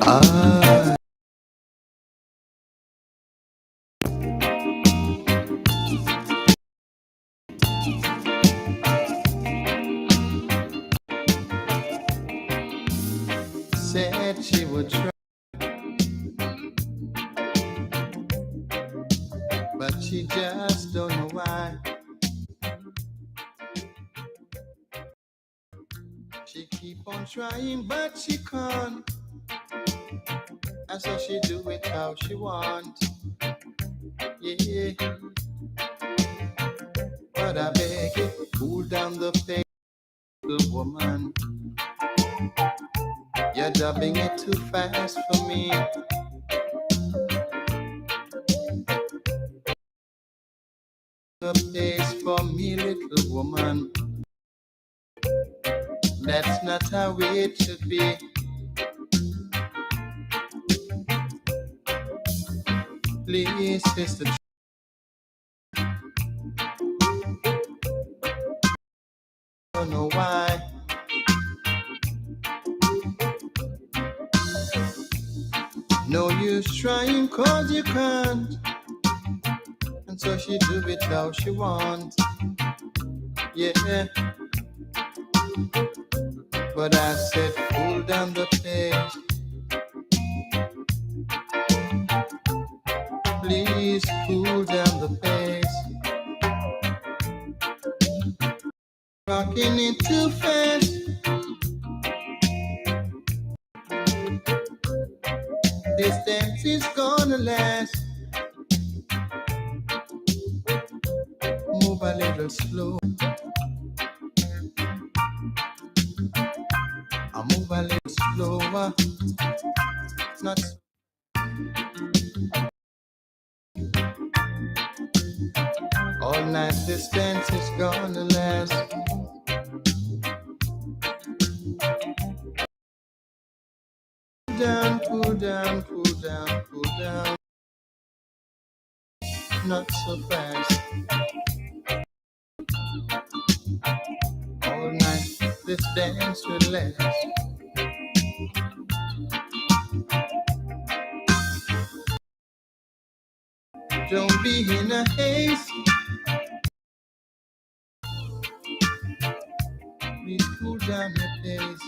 I said she would try, but she just don't know why. She keep on trying, but she can't. And so she do it how she want. Yeah, but I beg you, cool down the pace, little woman. You're dubbing it too fast for me. The pace for me, little woman. That's not how it should be. Please, sister, don't know why. No use trying cause you can't. And so she do it how she wants. Yeah, but I said cool down the pace. Please cool down the pace. Rocking it too fast. This dance is gonna last. Move a little slow. I move a little slower. Not all night. This dance is gonna last. Down, cool down, cool down, cool down. Not so fast. All night. This dance will last. Don't be in a haste. Please cool down your pace.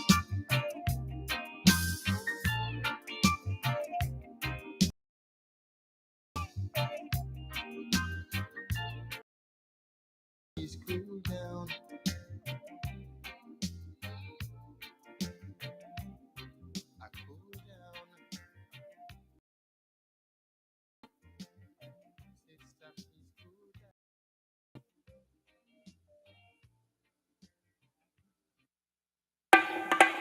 Please cool down. I cool down. Sister, please cool down.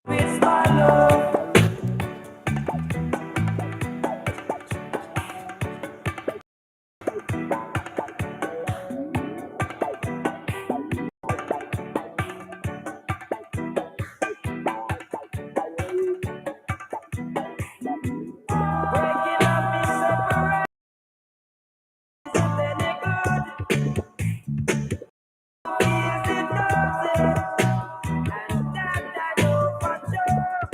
With my love. Breaking up is separate. Any good is it does it. And that I know for sure.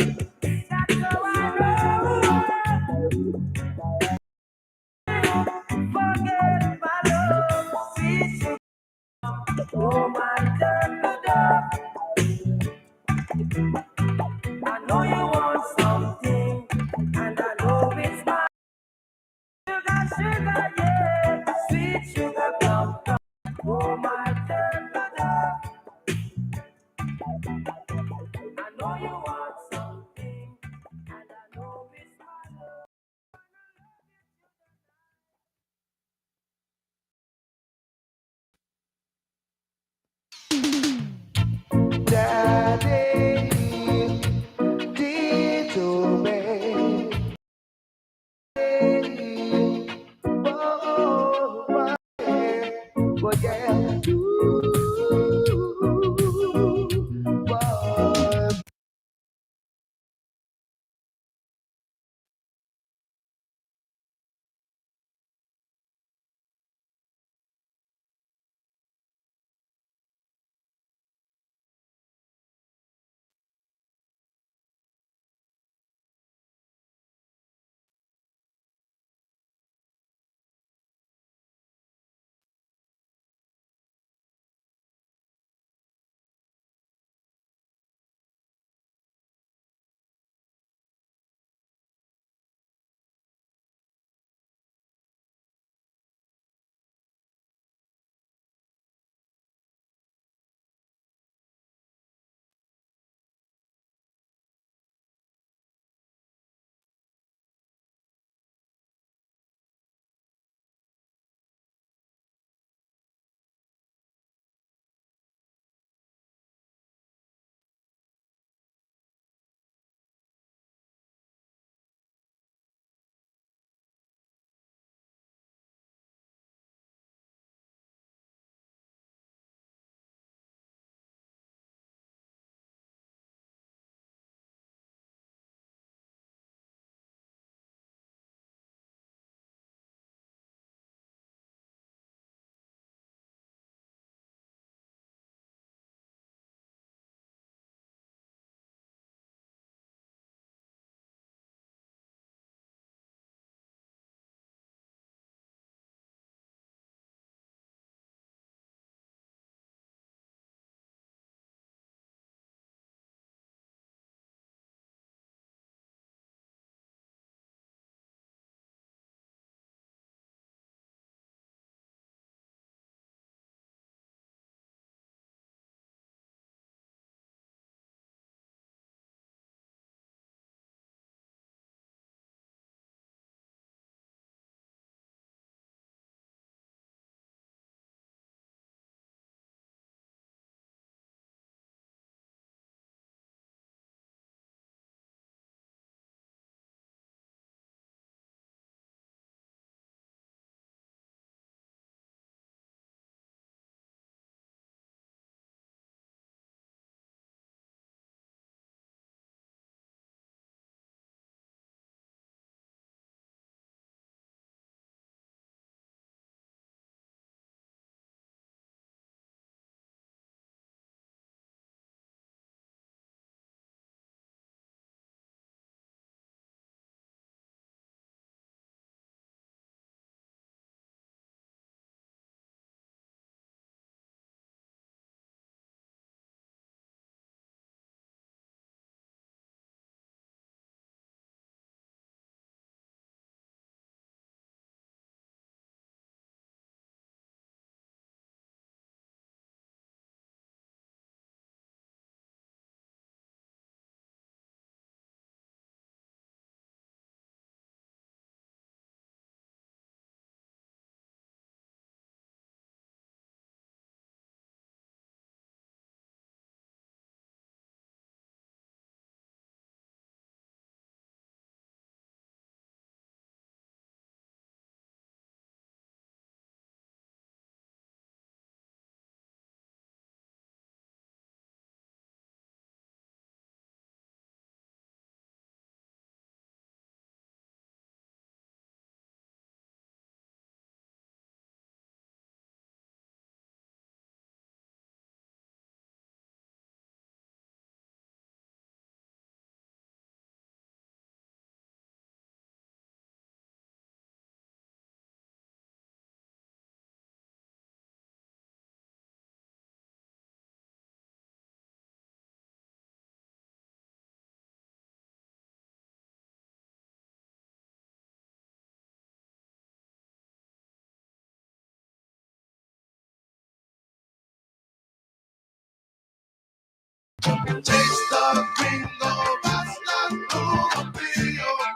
Taste the gringo basta through the field.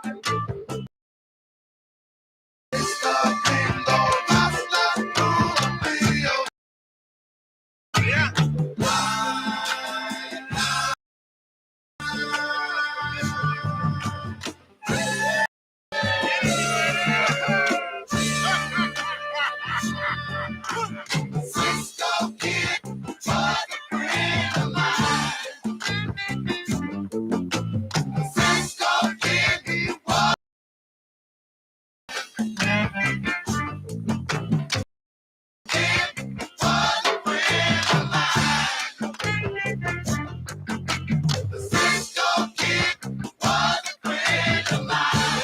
Taste the gringo basta through the field. Cisco Kid was a friend of mine. Cisco Kid, he was a friend of mine. Cisco Kid was a friend of mine.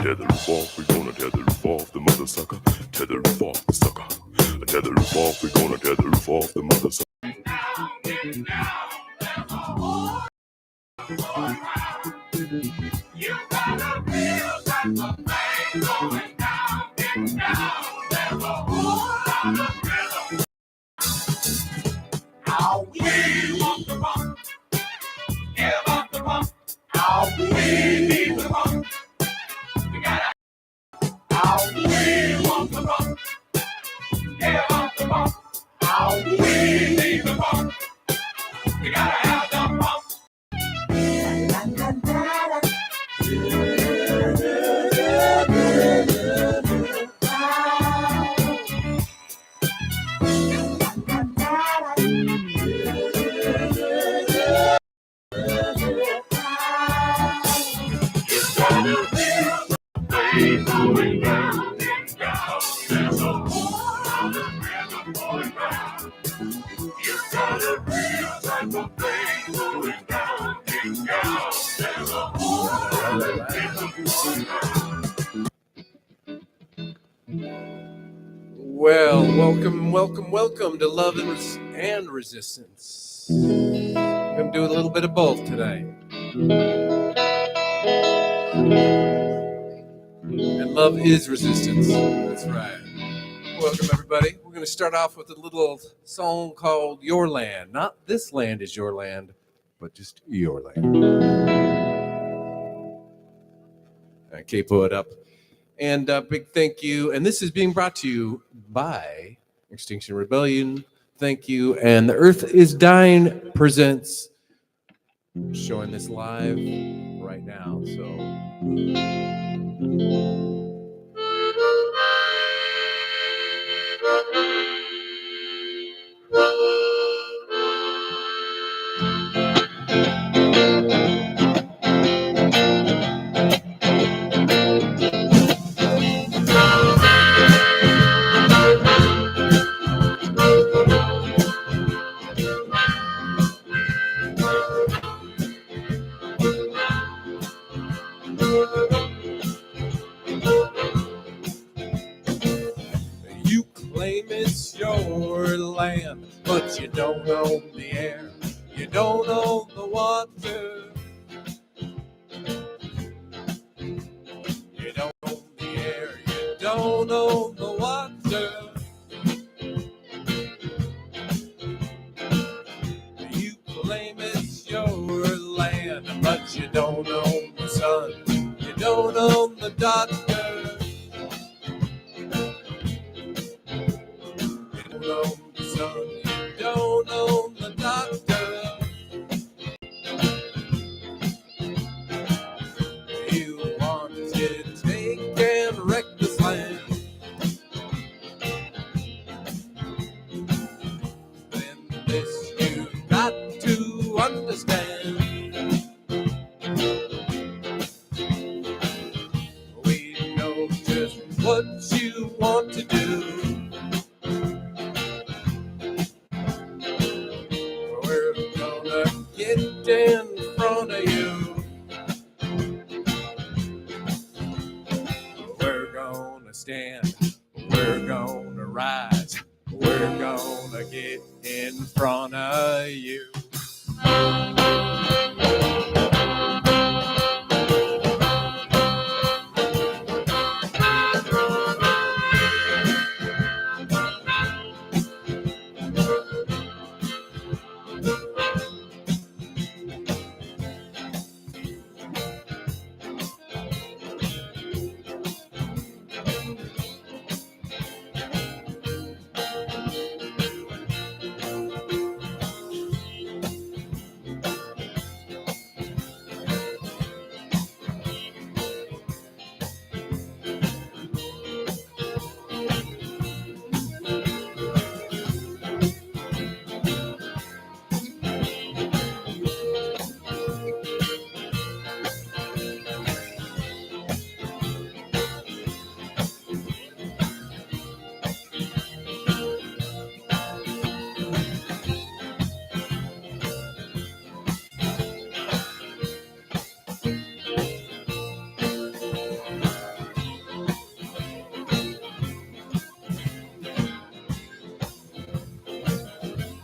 Tether roof off, we gonna tether roof off the mother sucker. Tether roof off the sucker. Tether roof off, we gonna tether roof off the mother sucker. You gotta feel that the pain going down, getting down. There's a whole lot of rhythm. How we want the rock, give up the rock. How we need the rock. We gotta. How we want the rock, give up the rock. How we need the rock. We gotta have the rock. Going down and down, there's a whole lot of rhythm going round. You got a real type of thing going down and down, there's a whole lot of rhythm going round. Well, welcome to Love and Resistance. I'm going to do a little bit of both today. And love is resistance. That's right. Welcome, everybody. We're going to start off with a little song called Your Land. Not This Land Is Your Land, but just Your Land. Okay, pull it up. And a big thank you. And this is being brought to you by Extinction Rebellion. Thank you. And The Earth is Dying presents, showing this live right now. So. You claim it's your land, but you don't own the air, you don't own the water, you don't own the air, you don't own the water. You claim it's your land, but you don't own the sun, you don't own the doctor. You don't own the sun, you don't own the doctor. this you've got to understand. We know just what you want to do. We're gonna get in front of you. We're gonna stand. We're gonna rise. We're gonna get in front of you.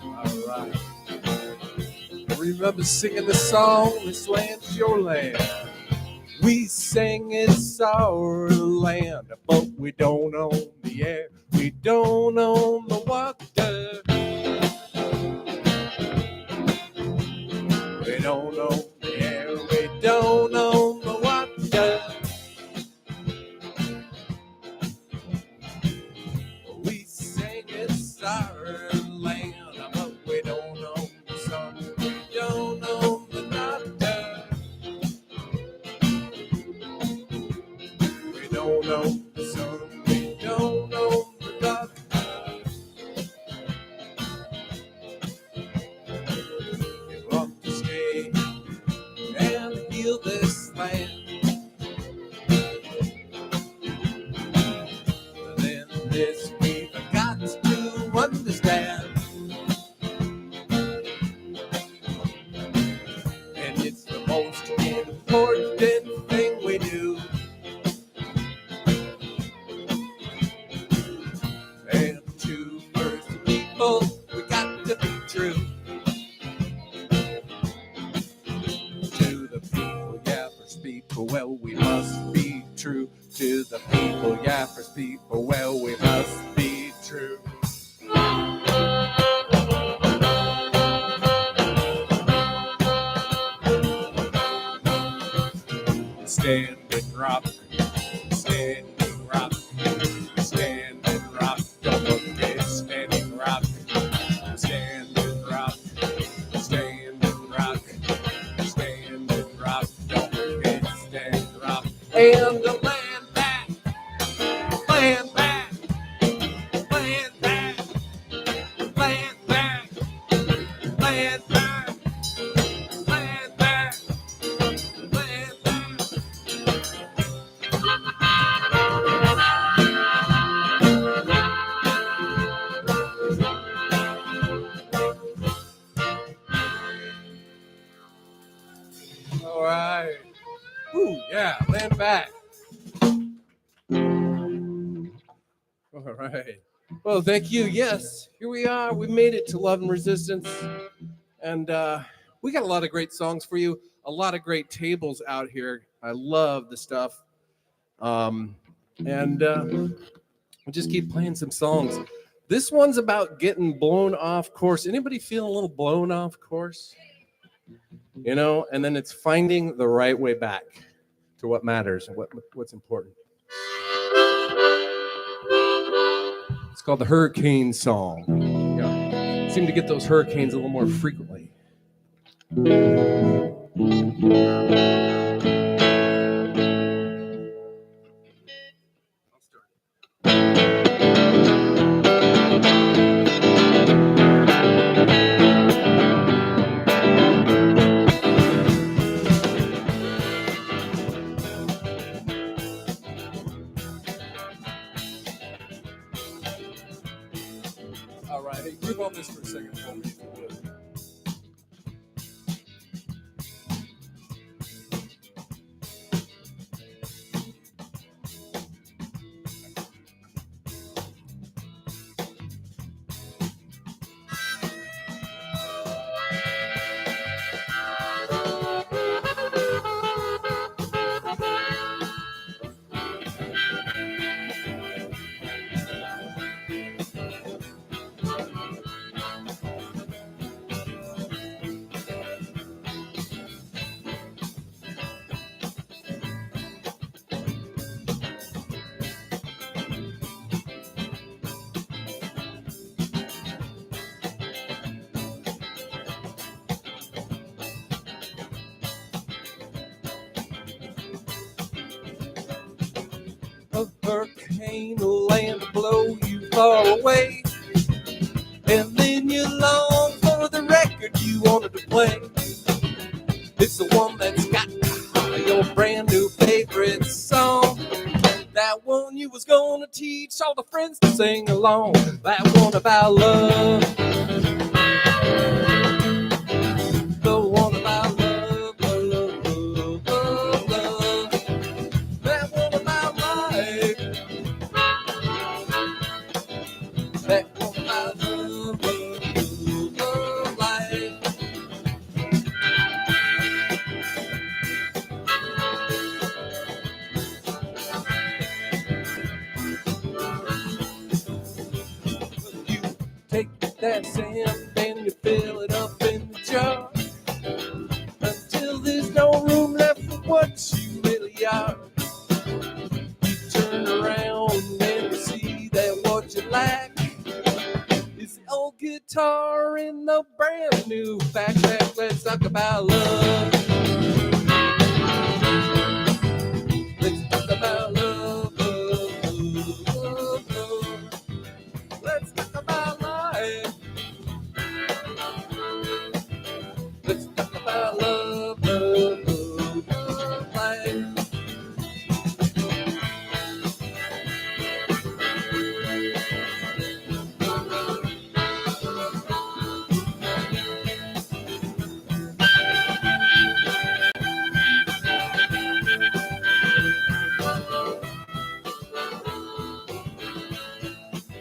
All right. Remember singing the song, "This Land's Your Land." We sing it's our land, but we don't own the air. We don't own the water. We don't own the air. We don't own the water. We sing it's our land, but we don't own the sun. We don't own the doctor. We don't own the sun. We don't own the doctor. We want to stay and heal this land. Then this we've got to understand. And it's the most important thing we do. And to first people, we got to be true. To the people, yeah, first people, well, we must be true. To the people, yeah, first people, well, we must be true. Stand and rock, stand and rock, stand and rock, don't forget, stand and rock, stand and rock, stand and rock, stand and rock, don't forget, stand and rock, and the land back, land back, land back, land back, land back, land back, land back. All right. Ooh, yeah, land back. All right. Well, thank you. Yes, here we are. We made it to Love and Resistance. And we got a lot of great songs for you, a lot of great tables out here. I love the stuff. And we'll just keep playing some songs. This one's about getting blown off course. Anybody feel a little blown off course? You know, and then it's finding the right way back to what matters and what's important. It's called the Hurricane Song. Yeah. Seem to get those hurricanes a little more frequently. All right, hey, group on this for a second for me, if you would. A hurricane will land to blow you far away, and then you long for the record you wanted to play. It's the one that's got your brand new favorite song. That one you was gonna teach all the friends to sing along. That one about love. The one about love, love, love, love, love. That one about life. That one about love, love, love, life. You take that sand and you fill it up in the jar until there's no room left for what you really are. You turn around and you see that what you lack is the old guitar in the brand new backpack. Let's talk about love. Let's talk about love, love, love, love, love. Let's talk about life. Let's talk about love, love, love, love, life.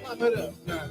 Clap it up now.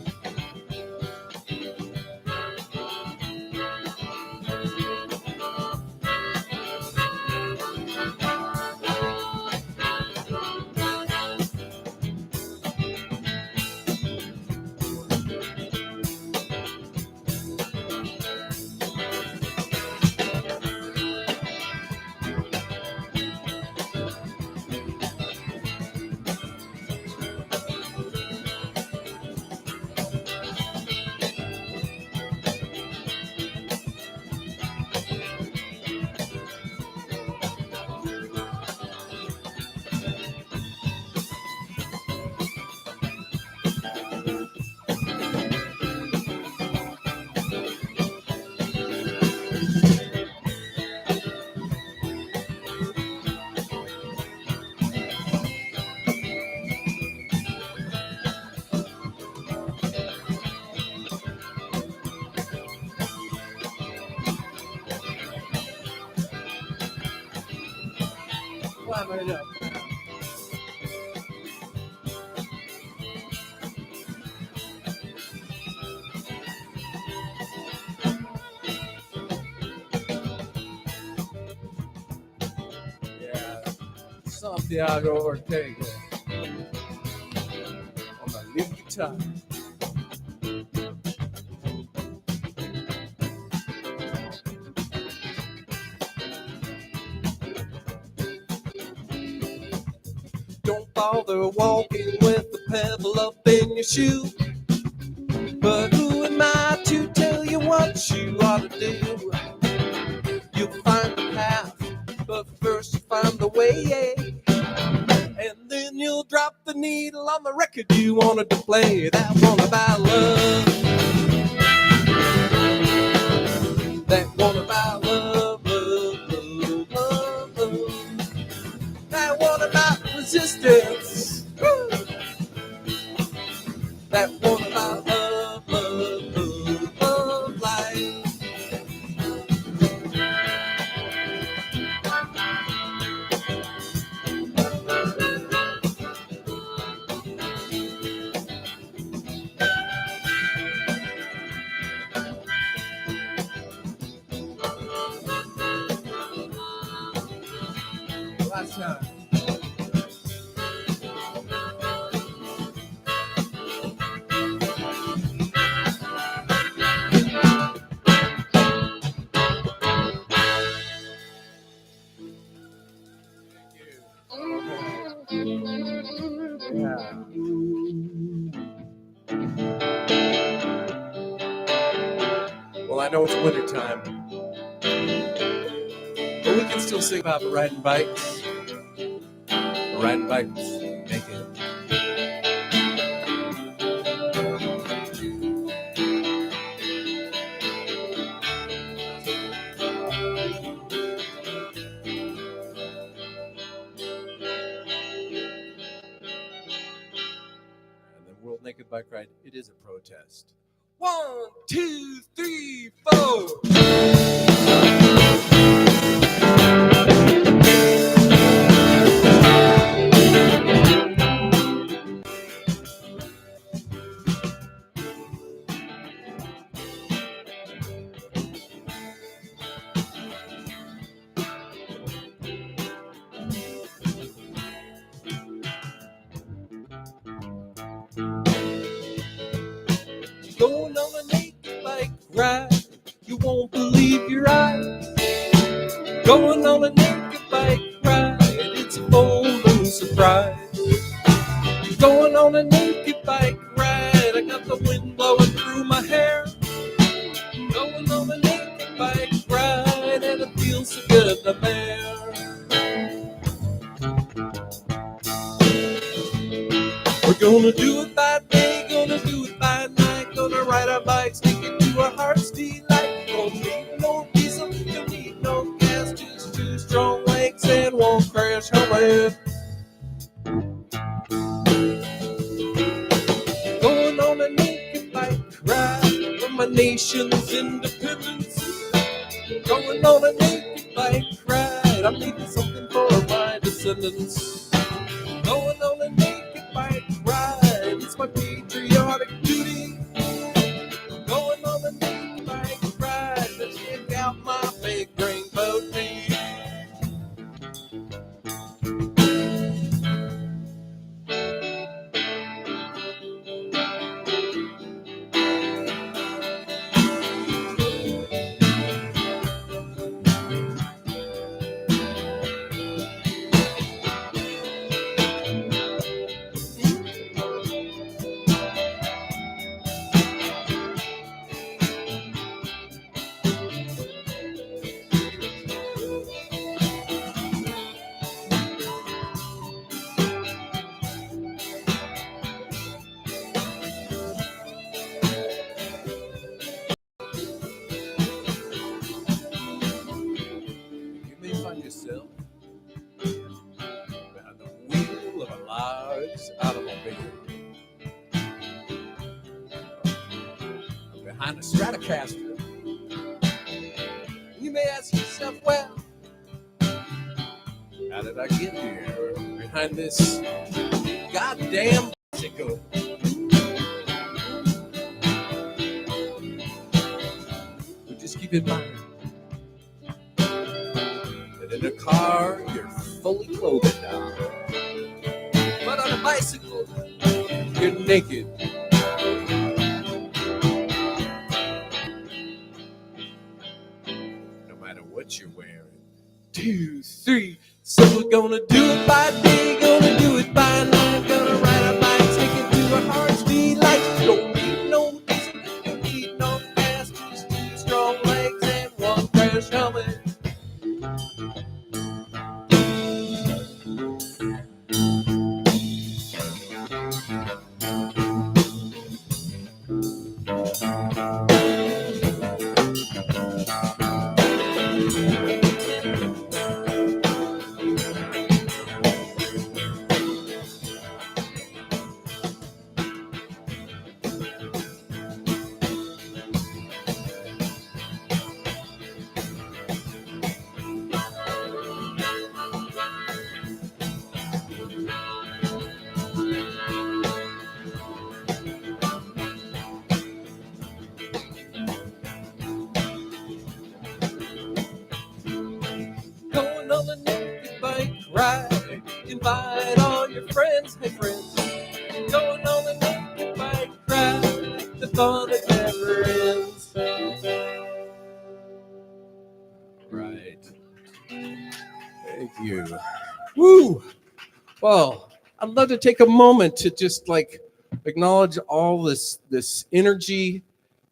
Clap it up. Yeah, Santiago Ortega on the lead guitar. Don't bother walking with the pebble up in your shoe. But who am I to tell you what you ought to do? You'll find the path, but first you find the way. And then you'll drop the needle on the record you wanted to play. That one about love. That one about love, love, love, love, love. That one about resistance. Woo! That one about love, love. last time. Yeah. Well, I know it's wintertime, but we can still sing about riding bikes. Riding bikes naked. And the World Naked Bike Ride, it is a protest. 1, 2, 3, 4. Going on a naked bike ride, you won't believe your eyes. Going on a naked bike ride, it's a full moon surprise. Going on a naked bike ride, I got the wind blowing through my hair. Going on a naked bike ride, and it feels so good to bear. We're gonna do it by day, gonna do it by night, gonna ride our bikes, take it to our heart's delight. Don't need no diesel, don't need no gas, just two strong legs and won't crash helmet. Going on a naked bike ride for my nation's independence. Going on a naked bike ride, I'm leaving something for my descendants. Going on a naked bike ride, it's my patriotic duty. Going on a naked bike ride to check out my big rainbow tee. You may find yourself behind the wheel of a large automobile, behind a Stratocaster. You may ask yourself, well, how did I get here behind this goddamn bicycle? But just keep in mind that in a car, you're fully clothed now. But on a bicycle, you're naked. No matter what you're wearing. 2, 3. So we're gonna do it by day, gonna do it by night, gonna ride our bikes, take it to our heart's delight. Don't need no diesel, don't need no gas, just two strong legs and one crash helmet. fun, it never ends. Right. Thank you. Woo! Well, I'd love to take a moment to just like acknowledge all this energy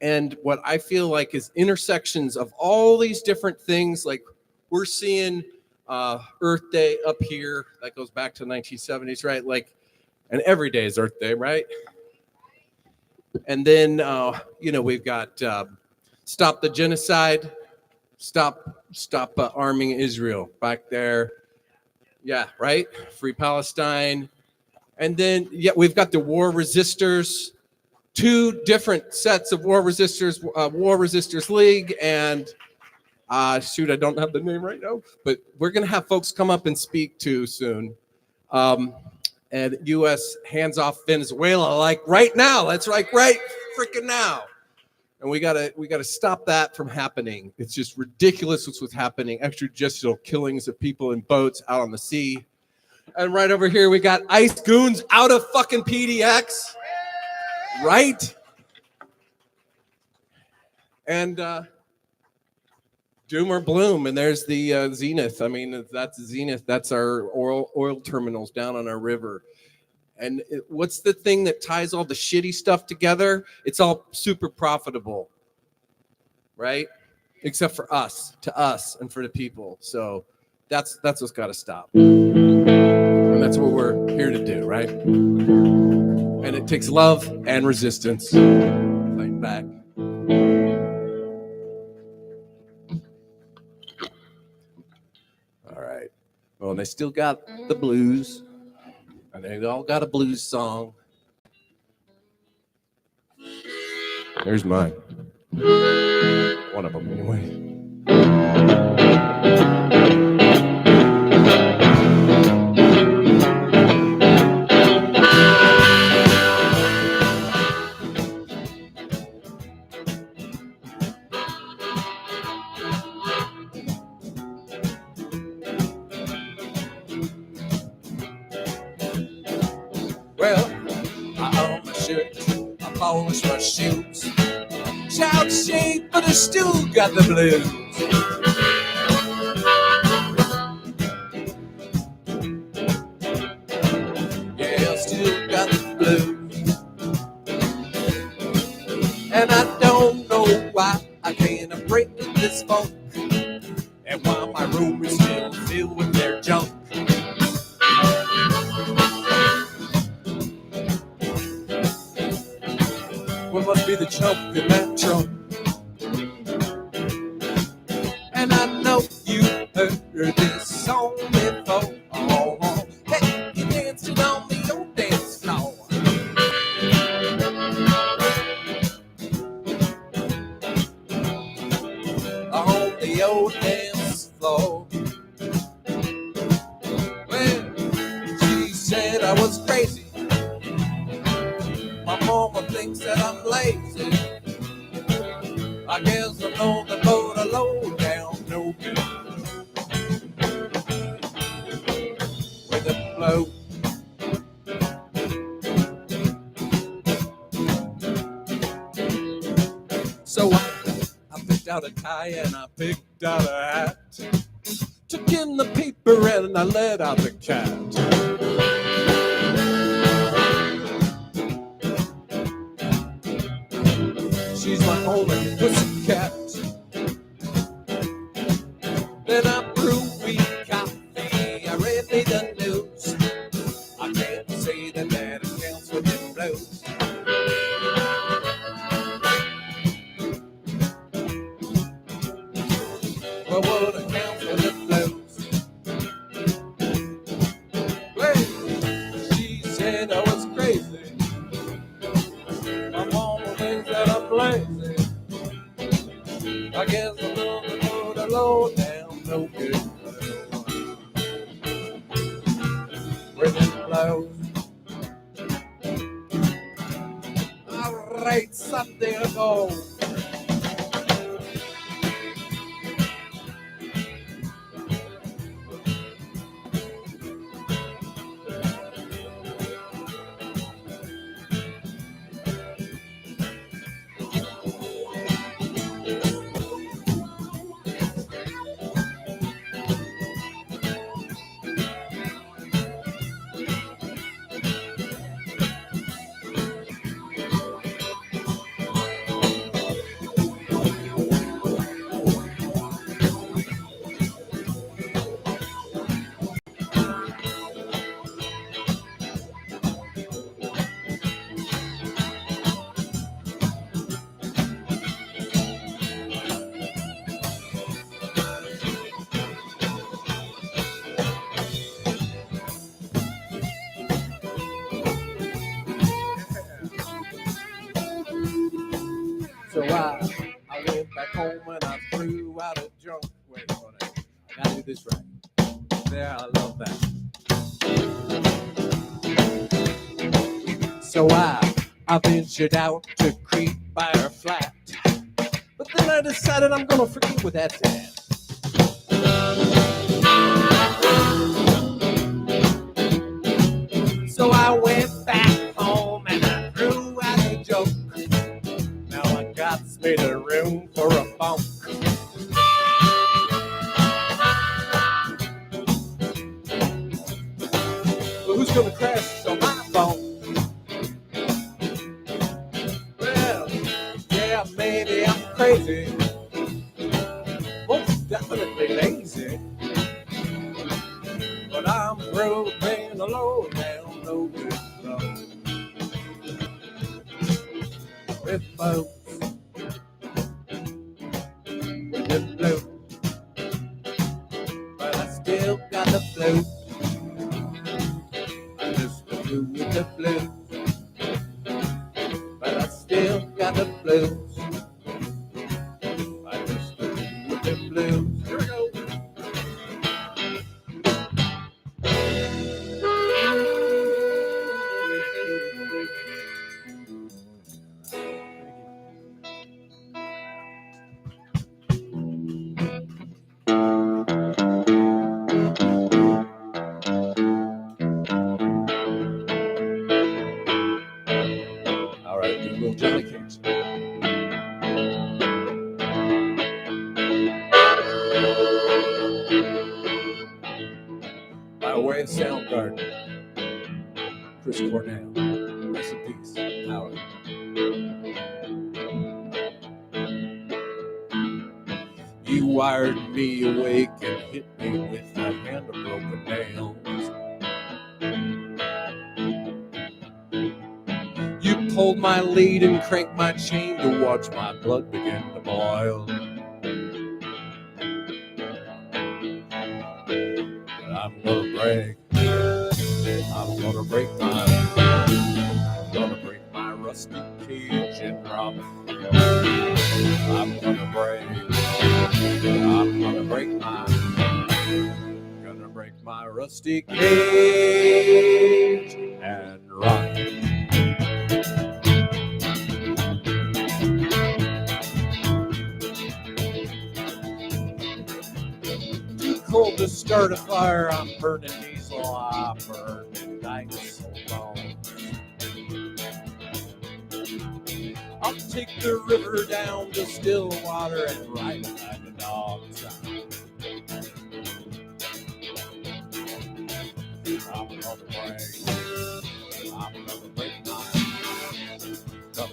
and what I feel like is intersections of all these different things. Like we're seeing Earth Day up here. That goes back to the 1970s, right? Like, and every day is Earth Day, right? And then, we've got Stop the Genocide, Stop arming Israel back there. Yeah, right? Free Palestine. And then, we've got the war resistors, two different sets of war resistors, War Resistors League, and I don't have the name right now, but we're going to have folks come up and speak to soon. And U.S. hands off Venezuela, like right now. That's right freaking now. And we gotta stop that from happening. It's just ridiculous what's happening. Extrajudicial killings of people in boats out on the sea. And right over here, we got ICE goons out of fucking PDX. Right? And doom or bloom. And there's the Zenith. I mean, that's Zenith. That's our oil terminals down on our river. And what's the thing that ties all the shitty stuff together? It's all super profitable, right? Except for us, to us, and for the people. So that's what's got to stop. And that's what we're here to do, right? And it takes love and resistance. Fighting back. All right. Well, they still got the blues. And they all got a blues song. There's mine. One of them, anyway. Well, I own my shirt, I polish my shoes. Shout shade, but I still got the blues. Yeah, I still got the blues. And I don't know why I can't break this funk. And why my room is still filled with their junk. What must be the chump in that trunk? And I know you heard this song before. Oh, hey, you dancing on the old dance floor. On the old dance floor. Well, she said I was crazy. My mama thinks that I'm lazy. I guess I know the boat a low down no good. With it blow. So I picked out a tie and I picked out a hat. Took in the paper and I let out the cat. She's my only pussycat. Then I brewed me coffee. I read me the news. I can't say that that accounts for them blues. Well, what accounts for the blues? Well, she said I was crazy. My mama thinks that I'm lazy. I guess I know the road a low down no good. Where it blows. All right, Sunday ago. So I went back home and I threw out a junk. Wait, hold on. I gotta do this right. There, I love that. So I ventured out to creep by her flat. But then I decided I'm gonna forget what that's at. So I went back home and I threw out a joke. Now I got made a room for a bunk. But who's gonna crash on my phone? Well, yeah, maybe I'm crazy. Most definitely lazy. But I'm through paying the low down, no good road. With folks, with the blue. But I still got the blue. I just the blue with the blue. But I still got the blues. I just the blue with the blues. Here we go. All right, do a little Johnny Cage. By way of Soundgarden, Chris Cornell, rest in peace, power. You wired me awake and hit me with a hand of broken nails. You pulled my lead and cranked my chain to watch my blood begin to boil. But I'm gonna break. I'm gonna break my rusty cage and drop. I'm gonna break my rusty cage and run. Too cold to start a fire, I'm burning diesel, I'm burning dinosaur bones. I'll take the river down to still water and ride behind the dogs. I'm gonna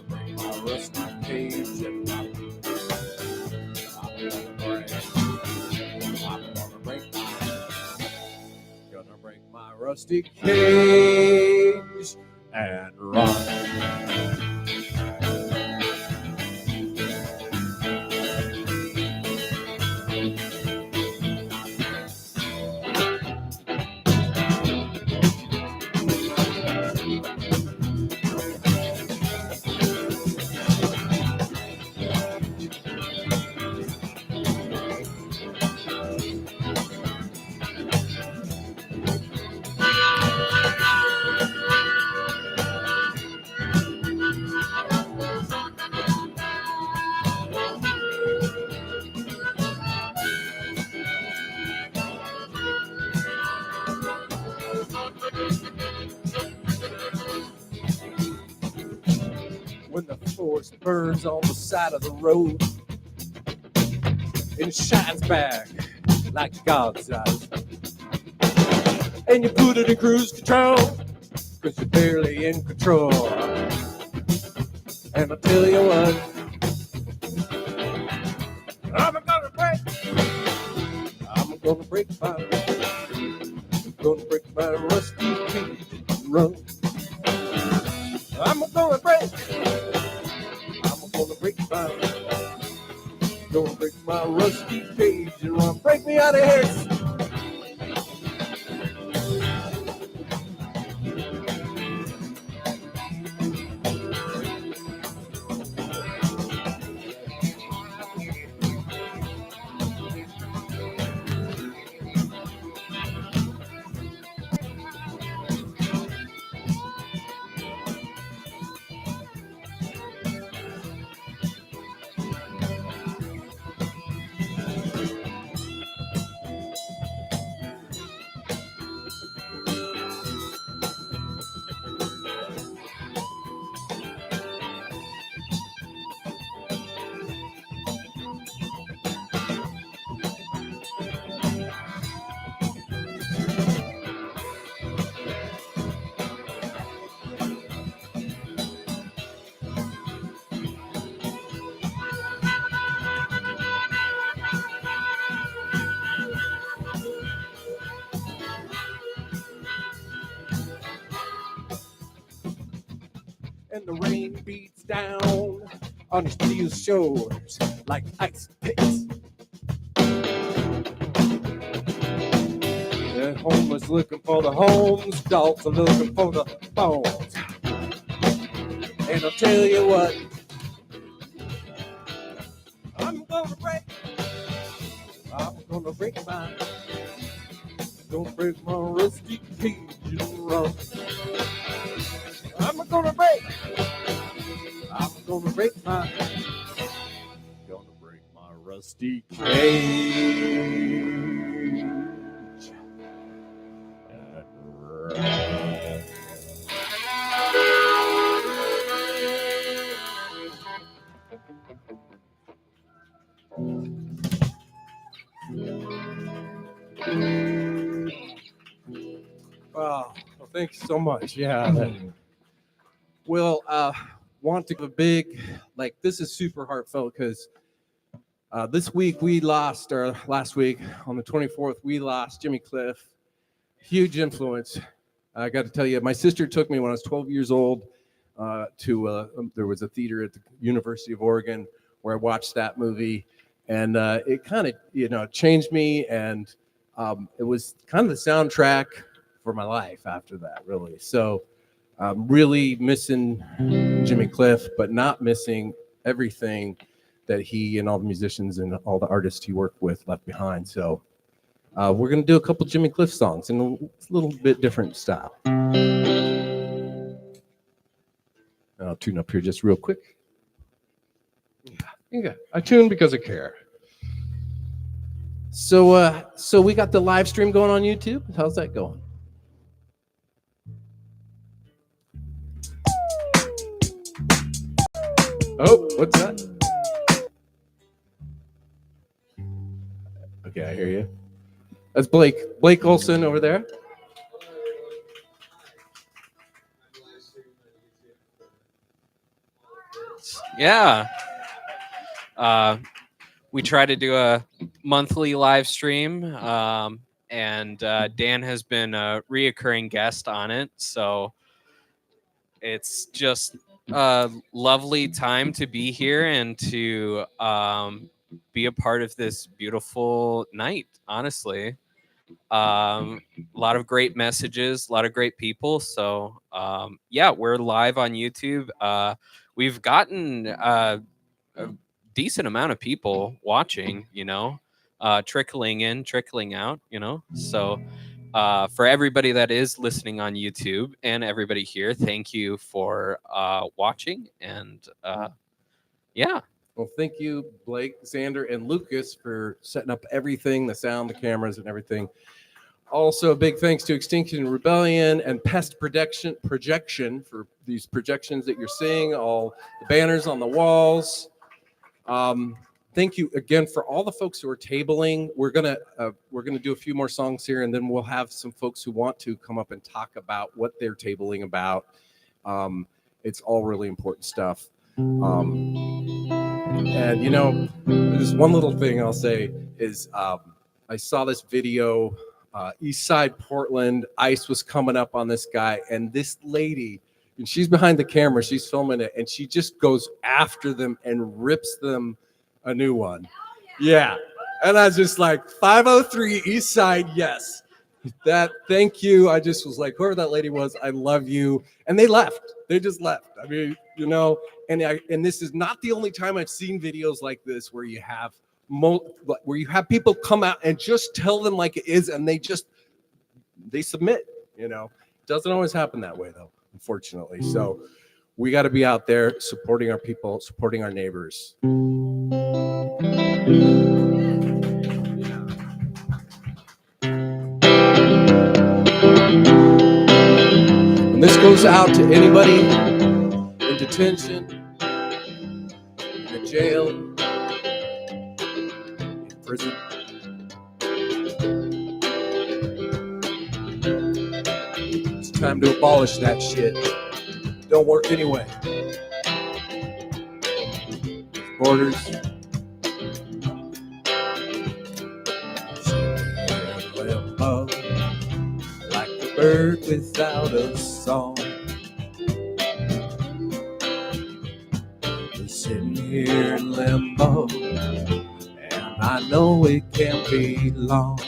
break my rusty cage and I'm gonna break my rusty cage and run. When the forest burns on the side of the road and it shines back like God's eyes, and you put it in cruise control because you're barely in control. And I tell you what, I'm gonna break my rusty cage and run. I'm gonna break my rusty cage and run. Break me out of here. and the rain beats down on his steel shores like ice picks. The homeless looking for the homes, dogs are looking for the bones. And I'll tell you what, I'm gonna break my rusty Cajun rum. I'm gonna break my rusty cage. Wow, well, thanks so much. Yeah. Well, want to give a big, like, this is super heartfelt because this week last week on the 24th, we lost Jimmy Cliff. Huge influence. I got to tell you, my sister took me when I was 12 years old to, there was a theater at the University of Oregon where I watched that movie. And it kind of, changed me. And it was kind of the soundtrack for my life after that, really. So I'm really missing Jimmy Cliff, but not missing everything that he and all the musicians and all the artists he worked with left behind. So we're going to do a couple Jimmy Cliff songs in a little bit different style. I'll tune up here just real quick. Yeah, I tune because I care. So we got the live stream going on YouTube. How's that going? Oh, what's that? Okay, I hear you. That's Blake Olson over there. Yeah. We try to do a monthly live stream, and Dan has been a reoccurring guest on it. So it's just a lovely time to be here and to be a part of this beautiful night, honestly. A lot of great messages, a lot of great people. So yeah, we're live on YouTube. We've gotten a decent amount of people watching, trickling in, trickling out, So for everybody that is listening on YouTube and everybody here, thank you for watching. And yeah. Well, thank you, Blake, Xander, and Lucas for setting up everything, the sound, the cameras, and everything. Also, a big thanks to Extinction Rebellion and Pest Projection for these projections that you're seeing, all the banners on the walls. Thank you again for all the folks who are tabling. We're gonna do a few more songs here, and then we'll have some folks who want to come up and talk about what they're tabling about. It's all really important stuff. And there's one little thing I'll say is I saw this video, East Side Portland, ICE was coming up on this guy, and this lady, and she's behind the camera, she's filming it, and she just goes after them and rips them a new one. Yeah. And I was just like, 503 East Side, yes. Thank you. I just was like, whoever that lady was, I love you. And they left. They just left. I mean, and this is not the only time I've seen videos like this where you have people come out and just tell them like it is, and they submit. It doesn't always happen that way, though, unfortunately. So we got to be out there supporting our people, supporting our neighbors. And this goes out to anybody in detention, in the jail, in prison. It's time to abolish that shit. Don't work anyway. Borders. Like a bird without a song. sitting here in limbo, and I know it can't be long.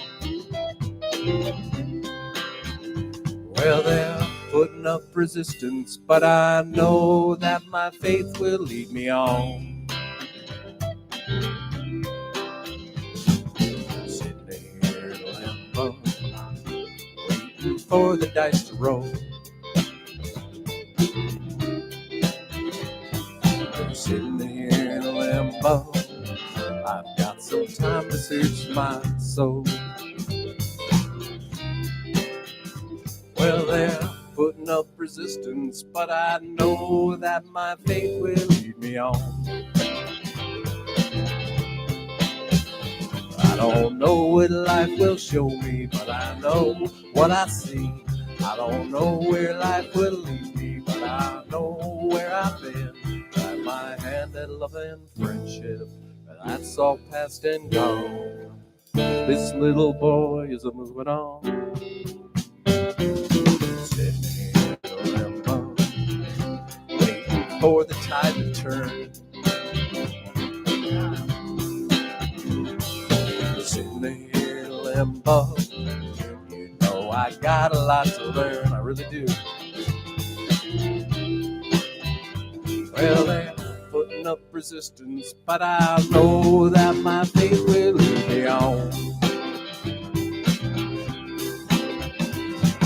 Well, they're putting up resistance, but I know that my faith will lead me on. Sitting here in limbo, waiting for the dice to roll. Sitting here in limbo, I've got some time to search my soul. Well, they're putting up resistance, but I know that my faith will lead me on. I don't know what life will show me, but I know what I see. I don't know where life will lead me, but I know where I've been. Try my hand at love and friendship, but that's all past and gone. This little boy is a moving on. Sitting here in a limbo, waiting for the tide to turn. Sitting here in limbo, you know I got a lot to learn, I really do. Well, they're putting up resistance, but I know that my faith will lead me on.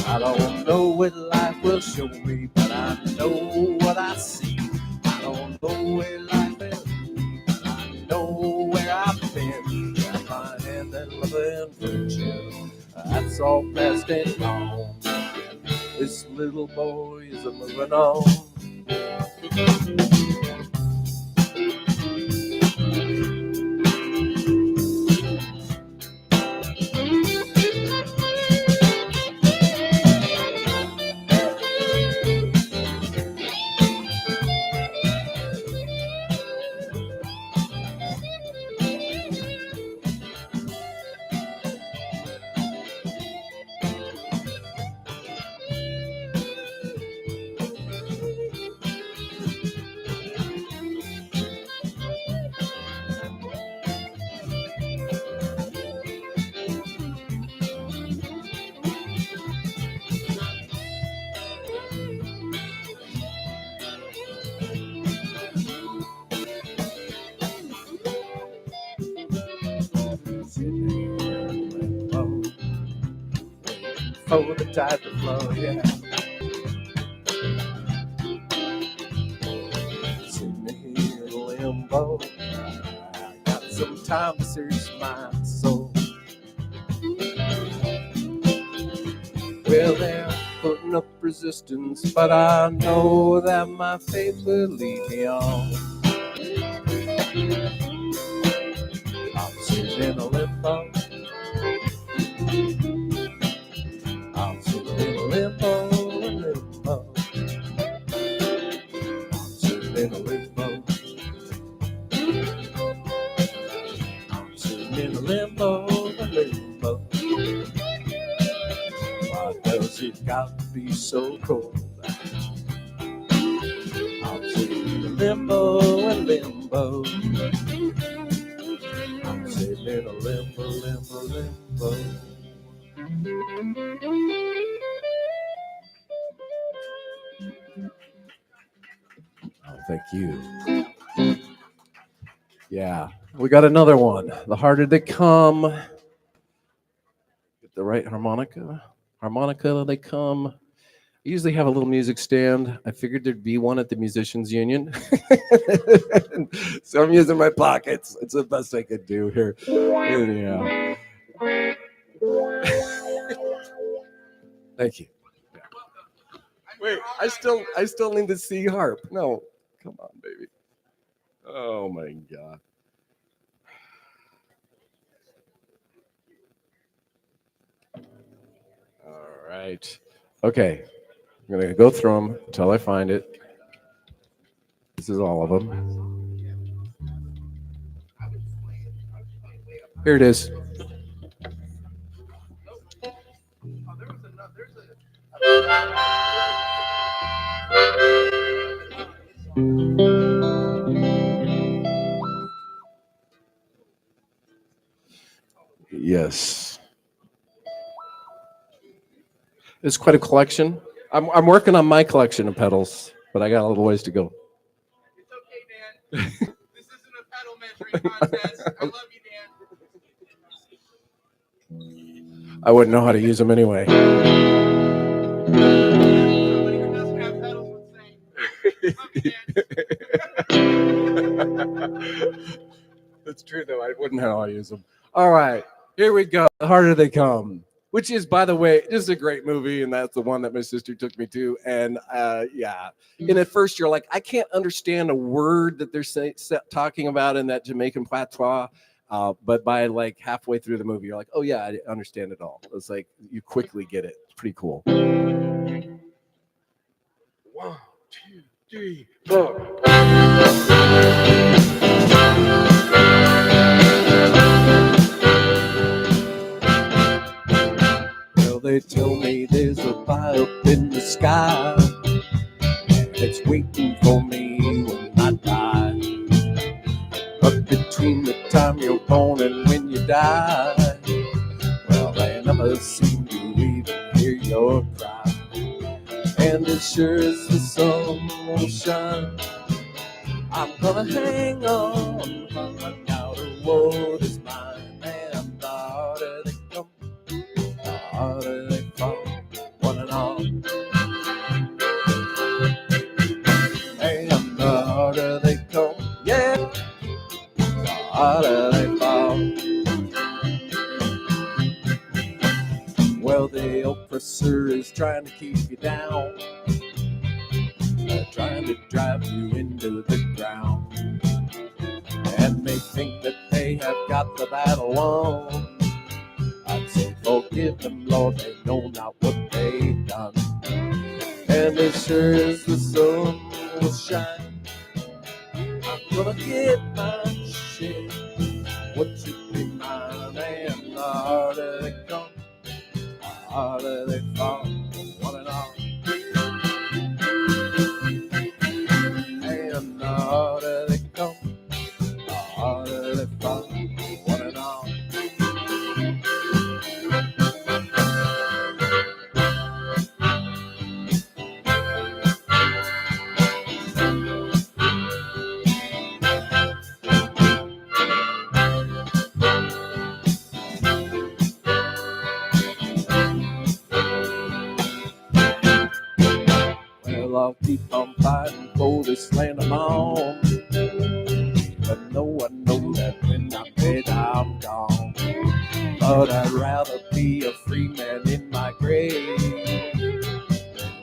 I don't know what life will show me, but I know what I see. I don't know where life will lead me, but I know where I've been. Got my hand and love and friendship, that's all past and gone. This little boy is a moving on. Sitting here in limbo, waiting for the tide to flow, yeah. Sitting here in limbo, I got some time to search my soul. Well, they're putting up resistance, but I know that my faith will lead me on. I'm sitting in a limbo. I'm sitting in a limbo, limbo. I'm sitting in a limbo. I'm sitting in a limbo, limbo. Why does it got to be so cold? I'm sitting in a limbo and limbo. I'm sitting in a limbo, limbo, limbo. Oh, thank you. Yeah, we got another one. The harder they come. Get the right harmonica. Harmonica, they come. I usually have a little music stand. I figured there'd be one at the Musicians Union. So I'm using my pockets. It's the best I could do here. Anyhow. Thank you. Wait, I still need the C harp. No, come on, baby. Oh my God. All right. Okay. I'm gonna go through them until I find it. This is all of them. Here it is. Yes. It's quite a collection. I'm working on my collection of pedals, but I got a little ways to go. It's okay, Dan. This isn't a pedal measuring contest. I love you, Dan. I wouldn't know how to use them anyway. Somebody who doesn't have pedals would say, love you, Dan. That's true, though. I wouldn't know how to use them. All right, here we go. The Harder They Come, which is, by the way, just a great movie, and that's the one that my sister took me to. And yeah, and at first you're like, I can't understand a word that they're talking about in that Jamaican patois. But by like halfway through the movie, you're like, oh yeah, I understand it all. It's like you quickly get it. It's pretty cool. 1, 2, 3, 4. Well, they tell me there's a fire up in the sky that's waiting for me when I die. But between the time you're born and when you die, well, I never seem to even hear your cry. And as sure as the sun will shine, I'm gonna hang on, find out what is mine. And the harder they come, the harder they fall, one and all. And the harder they come, yeah, the harder they fall. Well, the oppressor is trying to keep you down, trying to drive you into the ground. And they think that they have got the battle won. I'd say forgive them, Lord, they know not what they've done. And as sure as the sun will shine, I'm gonna get my shit, what should be mine. And the harder they come, the harder they fall, one and all. And the harder they come, the harder they fall, one and all. Well, I'll keep on fighting for this land I'm on. Even though I know that when I'm dead, I'm gone. But I'd rather be a free man in my grave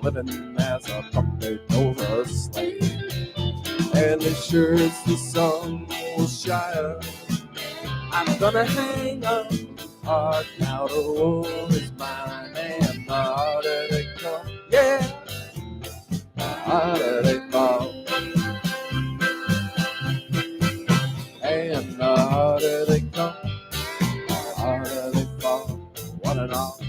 than living as a puppet or a slave. And as sure as the sun will shine, I'm gonna hang on hard now. The war is mine, and the harder they come, yeah, the harder they fall. And the harder they come, the harder they fall, one and all.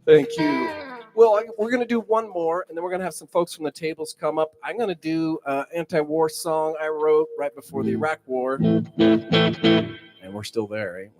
Thank you. Well, we're going to do one more, and then we're going to have some folks from the tables come up. I'm going to do an anti-war song I wrote right before the Iraq War. And we're still there, ain't we?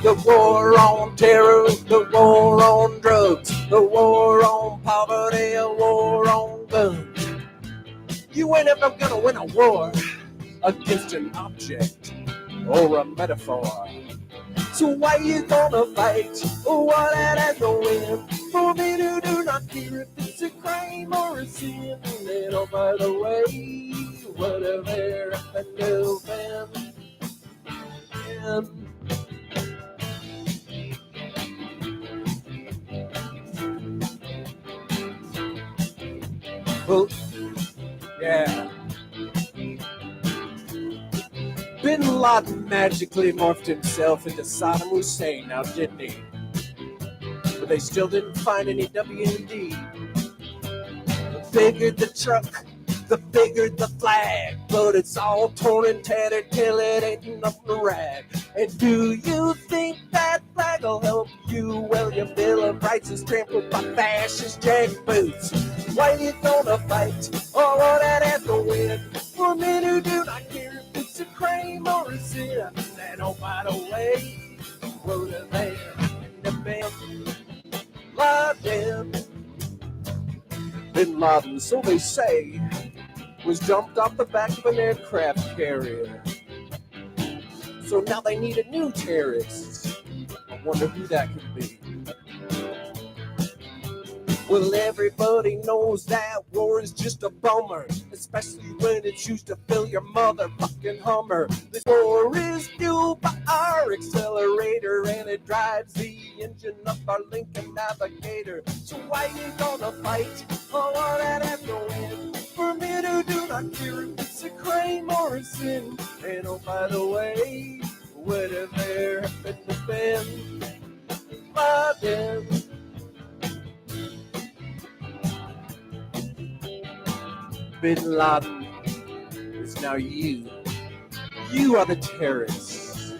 The war on terror, the war on drugs, the war on poverty, a war on guns. You ain't ever gonna win a war against an object or a metaphor. So why you gonna fight? What has no win? For me to do not care if it's a crime or a sin. And oh, by the way, whatever happened to them? Well, yeah. Bin Laden magically morphed himself into Saddam Hussein, now didn't he? But they still didn't find any WMD. The bigger the truck, the bigger the flag. But it's all torn and tattered till it ain't nothing to rag. And do you think that flag'll help you? Well, your Bill of Rights is trampled by fascist jackboots. Why you gonna fight? All of that has to win. For men who do not care if it's a crime or a sin. And oh, by the way, wrote a man in the band. Laden, Bin Laden, so they say, was dumped off the back of an aircraft carrier. So now they need a new terrorist. I wonder who that could be. Well, everybody knows that war is just a bummer, especially when it's used to fill your motherfucking Hummer. This war is fueled by our accelerator, and it drives the engine up our Lincoln Navigator. So why you gonna fight all of that after win? For men who do not care if it's a crime or a sin. And oh, by the way, whatever happened to Ben Laden? Bin Laden is now you. You are the terrorist.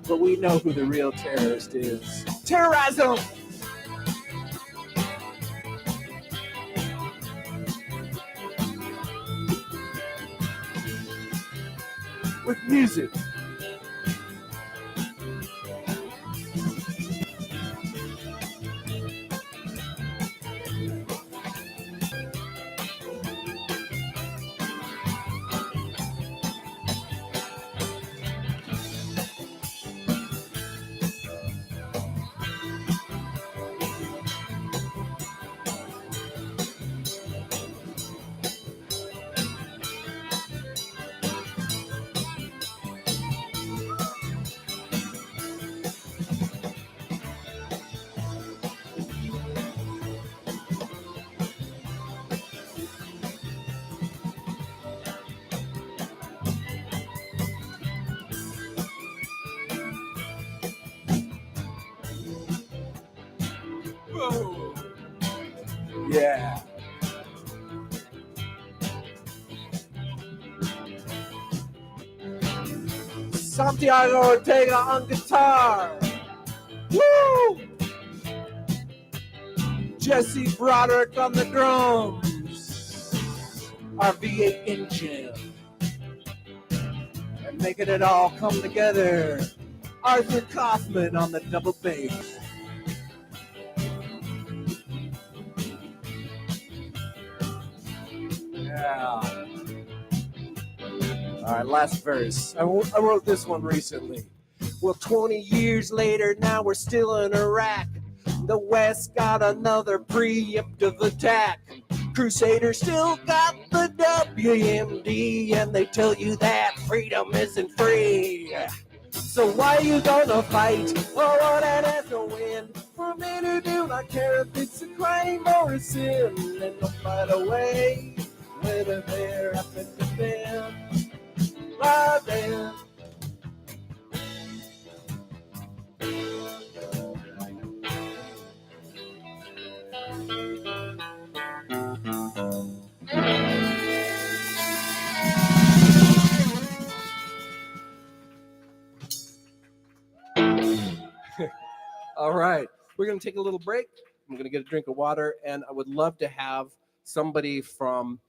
But we know who the real terrorist is. Terrorize them! With music. Whoa. Yeah. Santiago Ortega on guitar. Woo! Jesse Broderick on the drums. Our V8 engine. And making it all come together. Arthur Kaufman on the double bass. Yeah. All right, last verse. I wrote this one recently. Well, 20 years later, now we're still in Iraq. The West got another preemptive attack. Crusaders still got the WMD, and they tell you that freedom isn't free. So why you gonna fight? Oh, that has to win. For men who do not care if it's a crime or a sin. And no matter way, whether they're up in the band, Laden. All right, we're going to take a little break. I'm going to get a drink of water, and I would love to have somebody from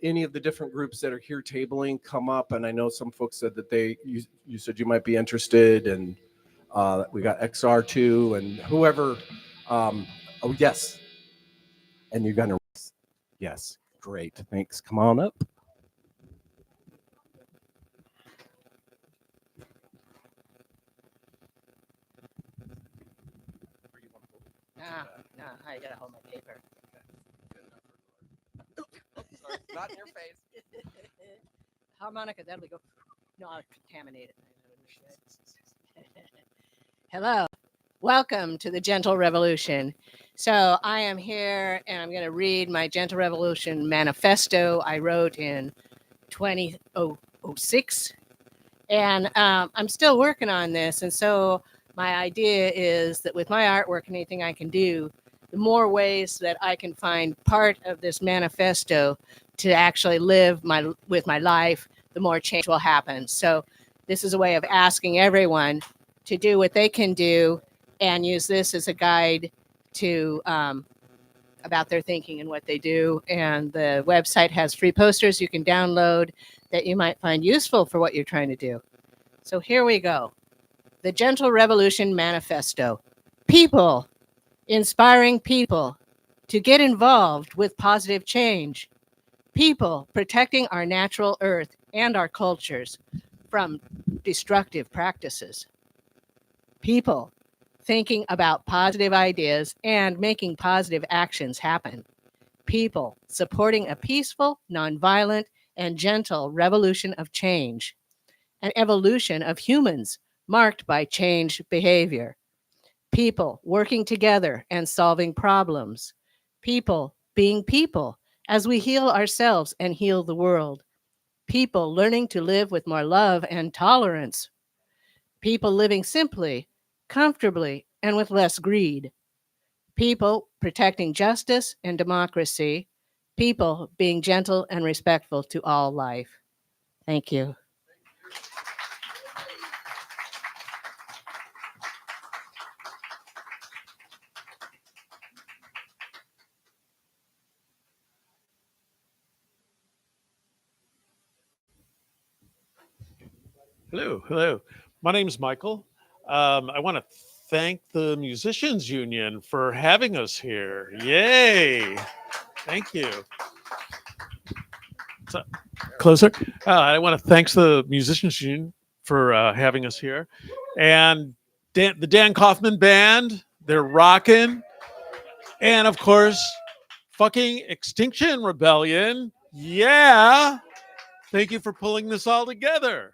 any of the different groups that are here tabling come up. And I know some folks said that you said you might be interested, and we got XR2 and whoever. Oh, yes. And you're going to, yes, great. Thanks. Come on up. No, I gotta hold my paper. Sorry, not in your face. Harmonica, that'll go. No, I'll contaminate it. Hello. Welcome to the Gentle Revolution. So, I am here and I'm going to read my Gentle Revolution manifesto I wrote in 2006. And I'm still working on this. And so, my idea is that with my artwork and anything I can do, the more ways that I can find part of this manifesto to actually live with my life, the more change will happen. So, this is a way of asking everyone to do what they can do and use this as a guide to about their thinking and what they do. And the website has free posters you can download that you might find useful for what you're trying to do. So here we go. The Gentle Revolution Manifesto. People, inspiring people to get involved with positive change. People protecting our natural earth and our cultures from destructive practices. People thinking about positive ideas and making positive actions happen. People supporting a peaceful, nonviolent, and gentle revolution of change, an evolution of humans marked by changed behavior. People working together and solving problems. People being people as we heal ourselves and heal the world. People learning to live with more love and tolerance. People living simply, comfortably, and with less greed. People protecting justice and democracy. People being gentle and respectful to all life. Thank you. Hello, hello. My name's Michael. I want to thank the Musicians Union for having us here. Yay! Thank you. So, closer. I want to thank the Musicians Union for having us here, and the Dan Kaufman Band. They're rocking, and of course, fucking Extinction Rebellion. Yeah. Thank you for pulling this all together.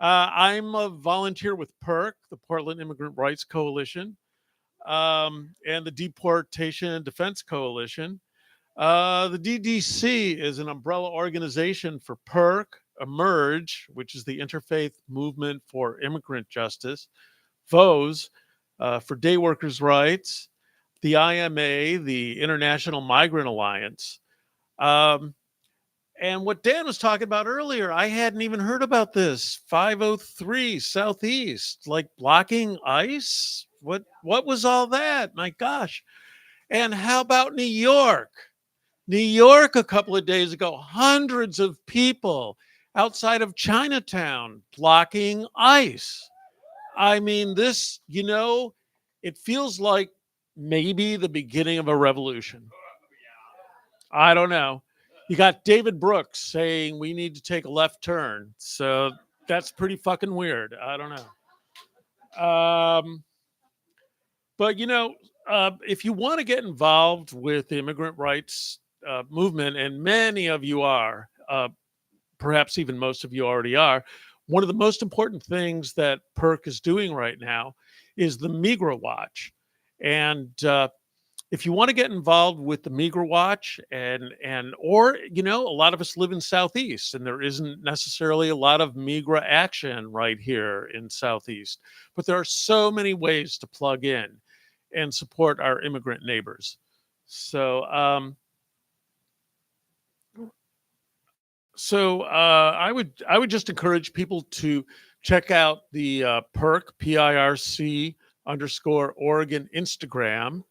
I'm a volunteer with PERC, the Portland Immigrant Rights Coalition, and the Deportation Defense Coalition. The DDC is an umbrella organization for PERC, Emerge, which is the Interfaith Movement for Immigrant Justice, VOES, for Day Workers' Rights, the IMA, the International Migrant Alliance. And what Dan was talking about earlier, I hadn't even heard about this. 503 Southeast, like blocking ice. What was all that? My gosh. And how about New York? New York a couple of days ago, hundreds of people outside of Chinatown blocking ice. I mean, this, it feels like maybe the beginning of a revolution. I don't know. You got David Brooks saying we need to take a left turn. So that's pretty fucking weird. I don't know. But, if you want to get involved with the immigrant rights movement, and many of you are, perhaps even most of you already are, one of the most important things that PERC is doing right now is the Migra Watch. And if you want to get involved with the Migra Watch or a lot of us live in Southeast and there isn't necessarily a lot of Migra action right here in Southeast, but there are so many ways to plug in and support our immigrant neighbors. So I would just encourage people to check out the PIRC _Oregon Instagram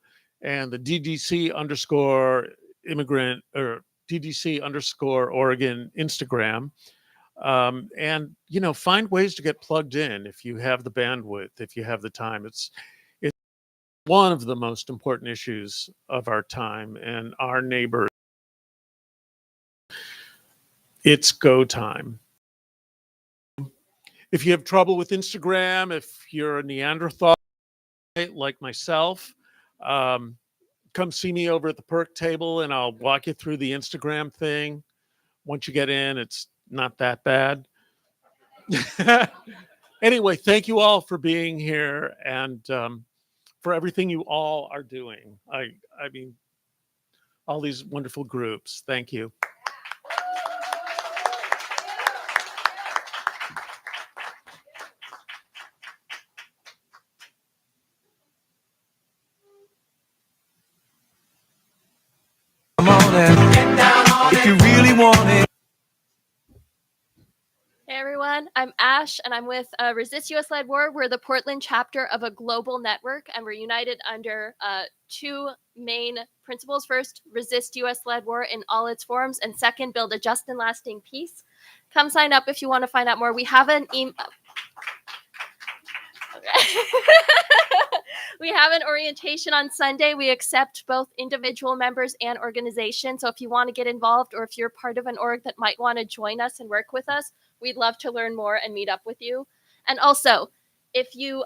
and the DDC immigrant or DDC _Oregon Instagram. And find ways to get plugged in if you have the bandwidth, if you have the time. It's one of the most important issues of our time and our neighbors. It's go time. If you have trouble with Instagram, if you're a Neanderthal like myself, come see me over at the PERC table and I'll walk you through the Instagram thing. Once you get in, it's not that bad. Anyway, thank you all for being here. And for everything you all are doing. I mean, all these wonderful groups. Thank you. Come on and get down on if you really want it. Hey everyone, I'm Ash and I'm with Resist US Led War. We're the Portland chapter of a global network and we're united under two main principles. First, resist US led war in all its forms, and second, build a just and lasting peace. Come sign up if you want to find out more. We have an email. We have an orientation on Sunday. We accept both individual members and organizations. So if you want to get involved or if you're part of an org that might want to join us and work with us, we'd love to learn more and meet up with you. And also, if you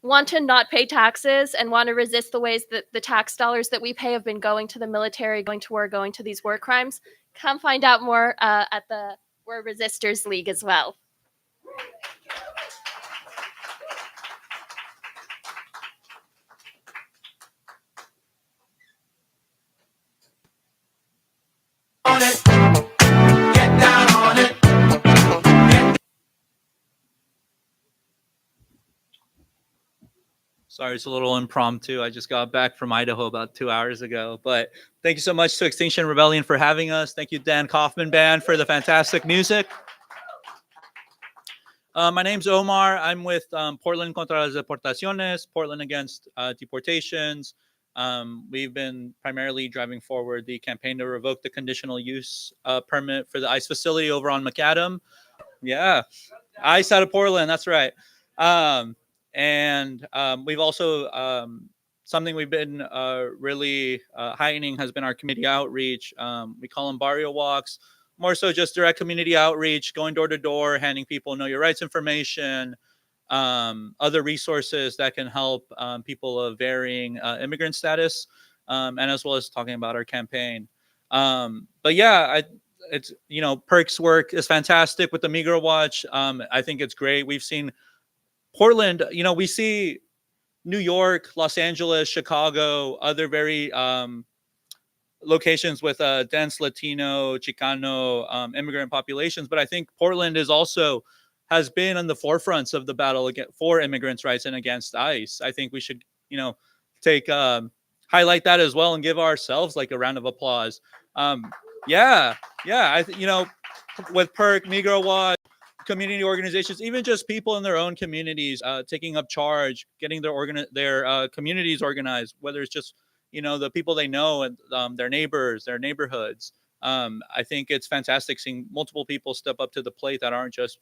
want to not pay taxes and want to resist the ways that the tax dollars that we pay have been going to the military, going to war, going to these war crimes, come find out more at the War Resisters League as well. On it. Get down on it. Sorry, it's a little impromptu. I just got back from Idaho about 2 hours ago. But thank you so much to Extinction Rebellion for having us. Thank you, Dan Kaufman Band, for the fantastic music. My name's Omar. I'm with Portland contra las deportaciones, Portland against deportations. We've been primarily driving forward the campaign to revoke the conditional use permit for the ICE facility over on McAdam. Yeah, ICE out of Portland. That's right. And we've also, something we've been really heightening has been our community outreach. We call them barrio walks, more so just direct community outreach, going door to door, handing people know your rights information, other resources that can help people of varying immigrant status, and as well as talking about our campaign. But yeah, it's, you know, Perk's work is fantastic with the Migro Watch. I think it's great. We've seen Portland, you know, we see New York, Los Angeles, Chicago, other very locations with dense Latino, Chicano immigrant populations. But I think Portland is also has been on the forefronts of the battle for immigrants' rights and against ICE. I think we should, you know, take highlight that as well and give ourselves like a round of applause. Yeah. You know, with Perk, Migro Watch, community organizations, even just people in their own communities taking up charge, getting their communities organized, whether it's just, you know, the people they know and their neighbors, their neighborhoods. I think it's fantastic seeing multiple people step up to the plate that aren't just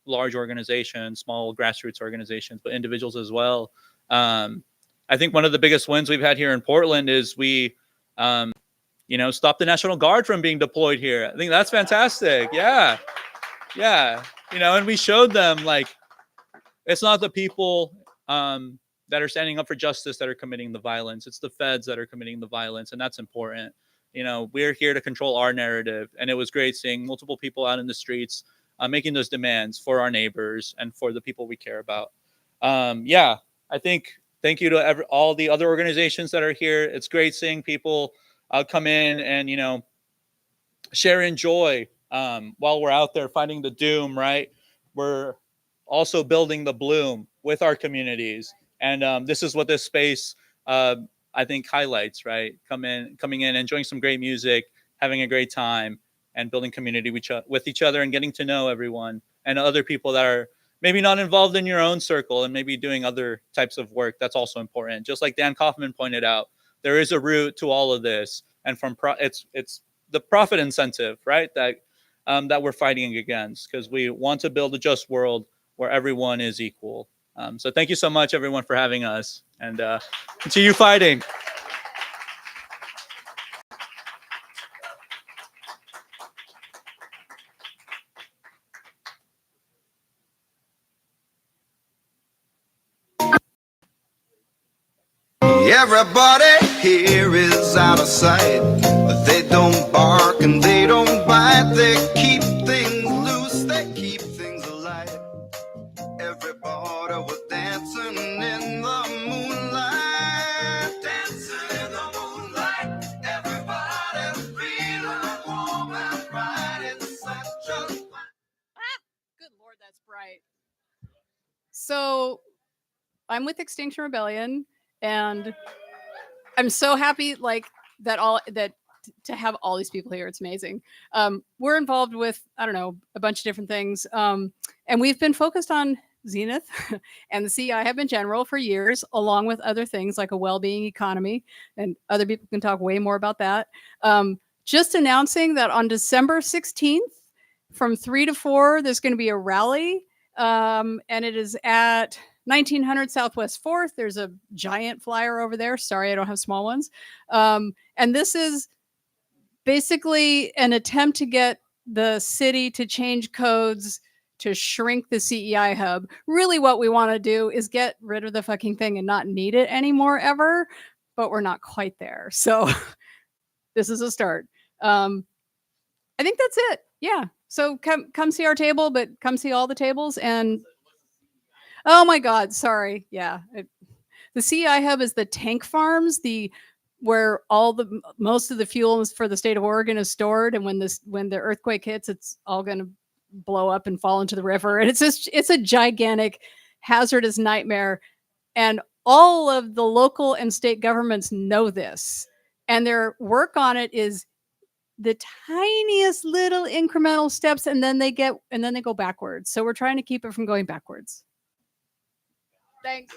large organizations, small grassroots organizations, but individuals as well. I think one of the biggest wins we've had here in Portland is we, you know, stopped the National Guard from being deployed here. I think that's fantastic. Yeah. You know, and we showed them like it's not the people that are standing up for justice that are committing the violence. It's the feds that are committing the violence, and that's important. You know, we're here to control our narrative, and it was great seeing multiple people out in the streets making those demands for our neighbors and for the people we care about. Yeah, I think thank you to all the other organizations that are here. It's great seeing people come in and, you know, share in joy while we're out there fighting the doom, right? We're also building the bloom with our communities. And this is what this space, I think, highlights, right? Coming in, enjoying some great music, having a great time, and building community with each other and getting to know everyone and other people that are maybe not involved in your own circle and maybe doing other types of work. That's also important. Just like Dan Kaufman pointed out, there is a root to all of this. And from it's the profit incentive, right? That we're fighting against, because we want to build a just world where everyone is equal. So thank you so much, everyone, for having us, and continue fighting. Everybody here is out of sight, but they don't bark and they don't bite. They keep things loose, they keep things alive. Everybody was dancing in the moon. So I'm with Extinction Rebellion, and I'm so happy that to have all these people here. It's amazing. We're involved with, I don't know, a bunch of different things. And we've been focused on Zenith and the CI have been general for years, along with other things like a well-being economy. And other people can talk way more about that. Just announcing that on December 16th from 3 to 4, there's going to be a rally. And it is at 1900 Southwest 4th. There's a giant flyer over there. Sorry, I don't have small ones. And this is basically an attempt to get the city to change codes to shrink the CEI hub. Really, what we want to do is get rid of the fucking thing and not need it anymore ever. But we're not quite there. So this is a start. I think that's it. Yeah. So come see our table, but come see all the tables. And oh my God, sorry. Yeah. The CEI hub is the tank farms, where most of the fuel for the state of Oregon is stored, and when the earthquake hits, it's all going to blow up and fall into the river, and it's a gigantic hazardous nightmare, and all of the local and state governments know this, and their work on it is the tiniest little incremental steps, and then they go backwards. So we're trying to keep it from going backwards. Thanks.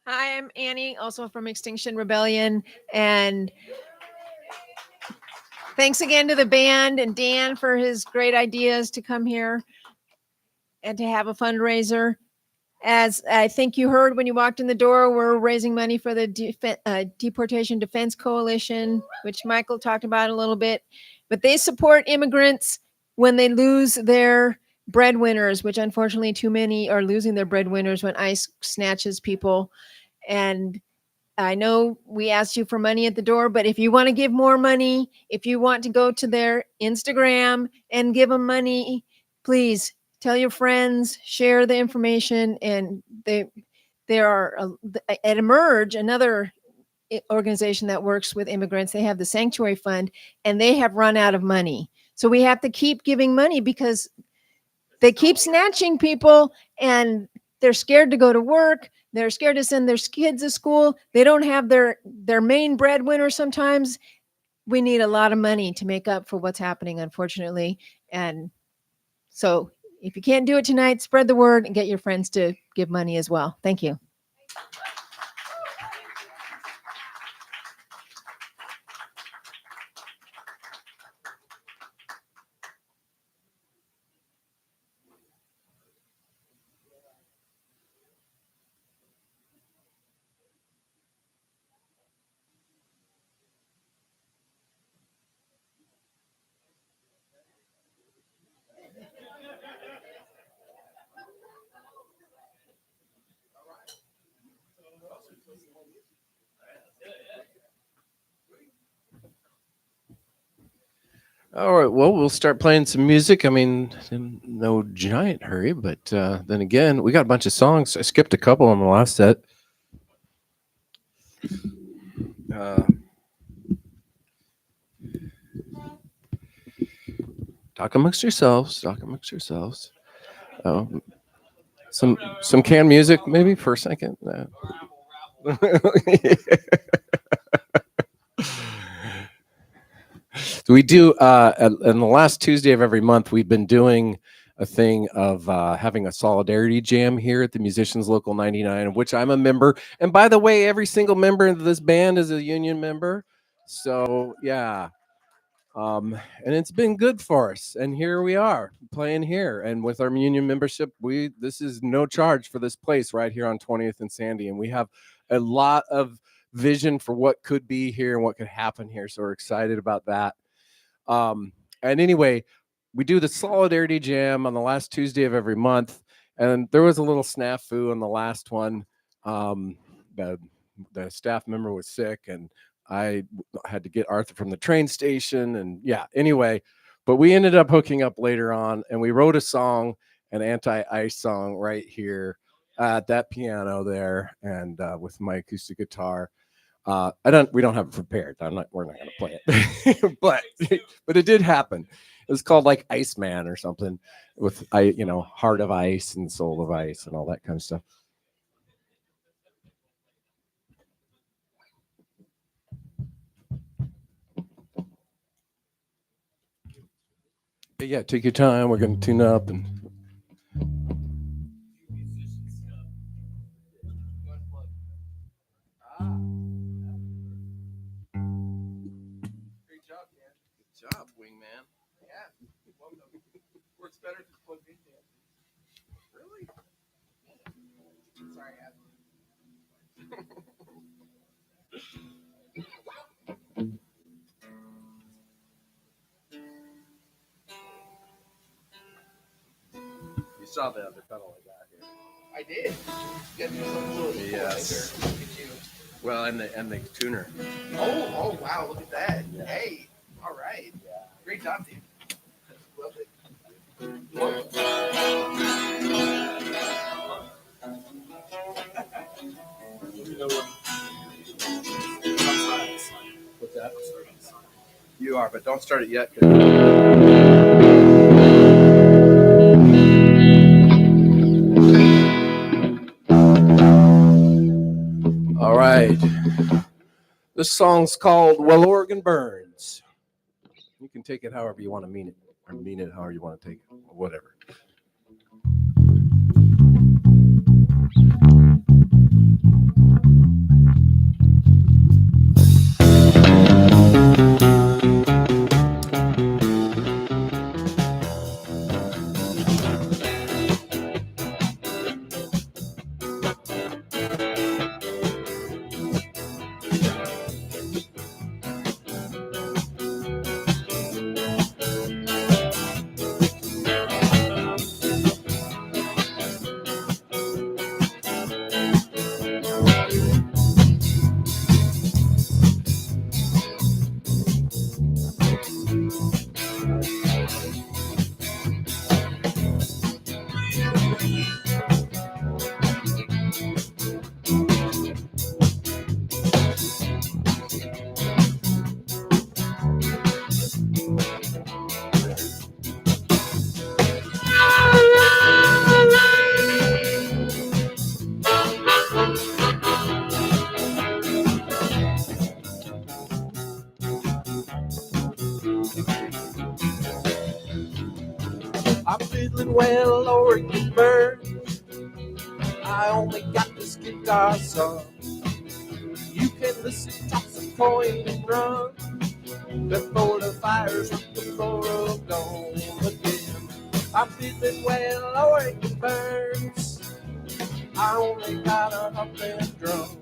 Hi, I'm Annie, also from Extinction Rebellion. And thanks again to the band and Dan for his great ideas to come here and to have a fundraiser. As I think you heard when you walked in the door, we're raising money for the Deportation Defense Coalition, which Michael talked about a little bit. But they support immigrants when they lose their breadwinners, which unfortunately too many are losing their breadwinners when ICE snatches people. And I know we asked you for money at the door, but if you want to give more money, if you want to go to their Instagram and give them money, please tell your friends, share the information. And there are at Emerge, another organization that works with immigrants. They have the Sanctuary Fund, and they have run out of money. So we have to keep giving money because they keep snatching people, and they're scared to go to work. They're scared to send their kids to school. They don't have their main breadwinner sometimes. We need a lot of money to make up for what's happening, unfortunately. And so if you can't do it tonight, spread the word and get your friends to give money as well. Thank you. All right, well, we'll start playing some music. I mean, in no giant hurry, but then again, we got a bunch of songs. I skipped a couple on the last set. Talk amongst yourselves. Talk amongst yourselves. Some canned music, maybe for a second. So we do on the last Tuesday of every month, we've been doing a thing of having a solidarity jam here at the Musicians Local 99, of which I'm a member. And by the way, every single member of this band is a union member. So yeah, and it's been good for us. And here we are playing here, and with our union membership, this is no charge for this place right here on 20th and Sandy, and we have a lot of vision for what could be here and what could happen here. So we're excited about that. And anyway, we do the Solidarity Jam on the last Tuesday of every month, and there was a little snafu on the last one. The staff member was sick, and I had to get Arthur from the train station, and yeah. Anyway, but we ended up hooking up later on, and we wrote a song, an anti-ice song, right here at that piano there, and with my acoustic guitar. We don't have it prepared. We're not gonna play it, but it did happen. It was called like Iceman or something, with Heart of Ice and Soul of Ice and all that kind of stuff. But yeah, take your time. We're gonna tune up and. Great job, Dan. Good job, wingman. Yeah. Works better if it's plugged in, Dan. Really? Sorry, You saw the other pedal I got here. I did. You got yourself a little Yes. equalizer. Look at you. Well, and the tuner. Oh, wow, look at that. Yeah. Hey, all right. Yeah. Great job, dude. Love it. What's that? You are, but don't start it yet. All right. This song's called Well Oregon Burns. You can take it however you want to mean it, or mean it however you want to take it, or whatever. I'm feeling well, Oregon Burns. I only got this guitar song. You can listen, toss a coin and run before the fire's the floor of dawn again. I'm feeling well, Oregon Burns. I only got a hump and drum.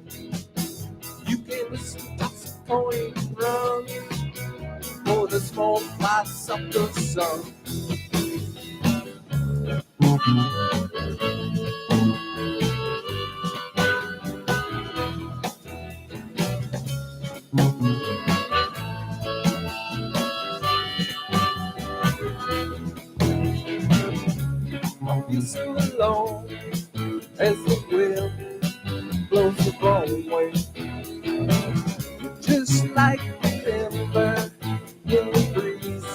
You can listen, toss a coin and run for the smoke lights up the sun. I feel so alone as the wind blows the wrong way. Just like the ember in the breeze.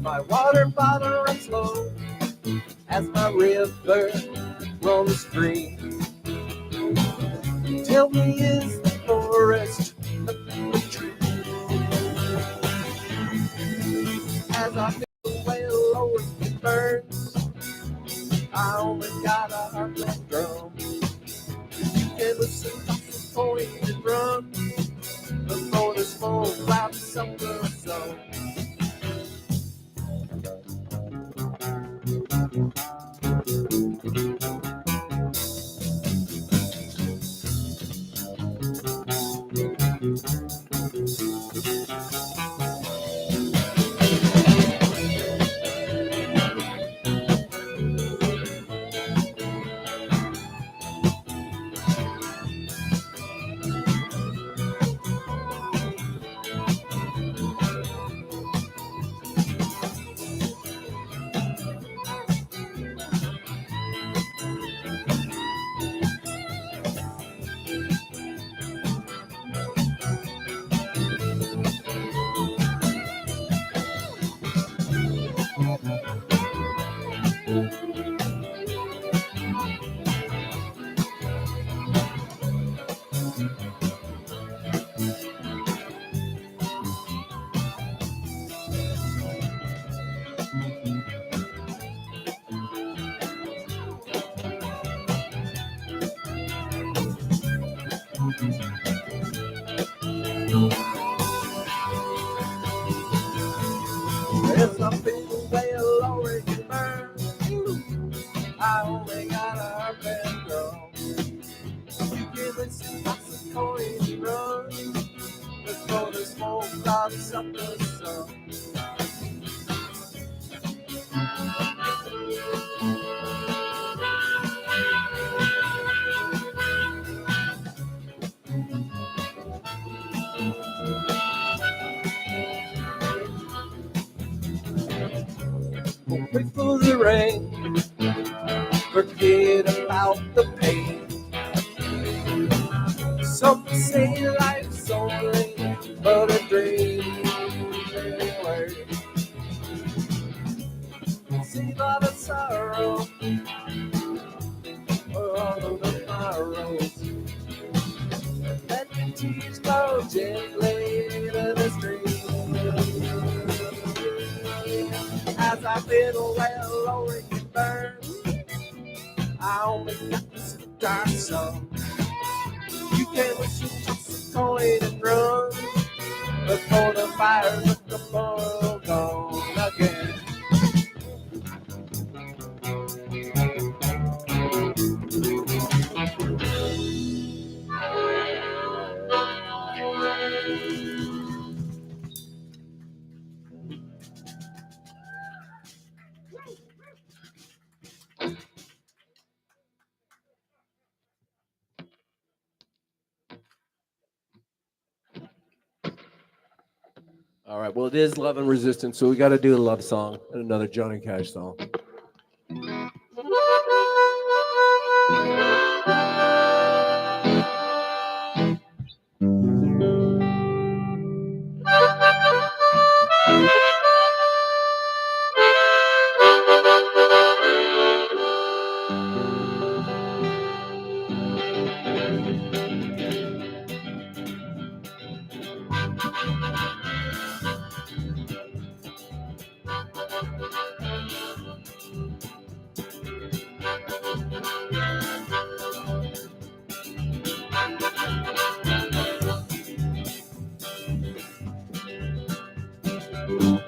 My water bottle runs low as my river runs free. Tell me, is the forest a tree? As I feel well, Oregon burns. I only got a harp and drum. You can listen to the point and run before the smoke clouds up the sun. As I feel away alone and burn, I only got a bedroom. You give it some lots of coins and run. Before the smoke clouds up the sun. Wait for the rain, forget about the pain. Some say life's only but a dream. Anyway, see by the sorrow all of the sorrows. Let the tears flow gently to the stream. As I fiddle well, Lord, can burn. I only got this guitar song. You can wish you just a coin and run before the fire of the world gone again. All right. Well, it is Love and Resistance, so we got to do a love song and another Johnny Cash song.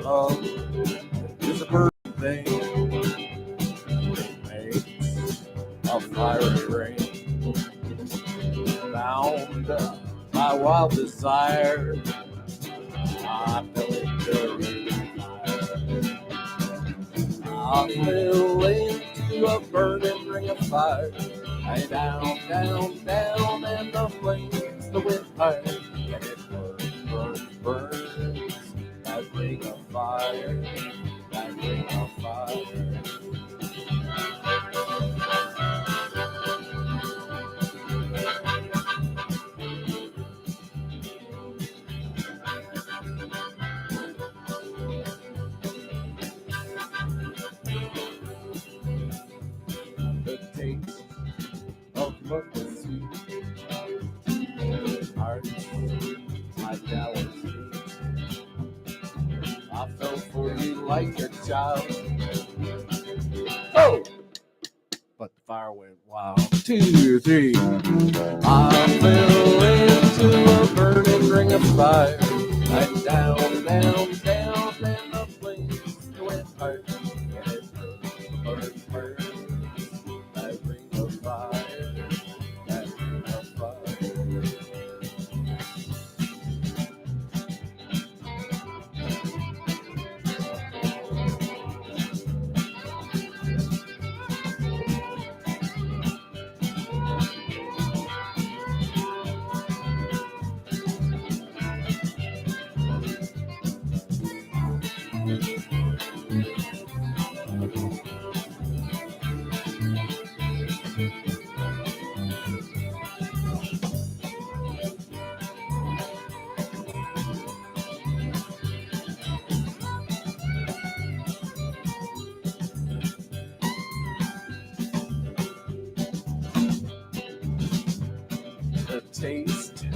Love is a birthday. It makes a fiery rain. Bound by wild desire, I fell into fire. I fell into a burning ring of fire. I down, down, down, and the flames, the wind higher, and it burns, burns, burns. That ring of fire, that ring of fire. The taste of love is sweet. Heart, my flowers sweet. I fell for you like a child. Oh! But the fire went wild. 2, 3. I fell into a burning ring of fire. I'm down, down, down, and the flames went higher. And it burns, burns, burns. That ring of fire, that ring of fire. The taste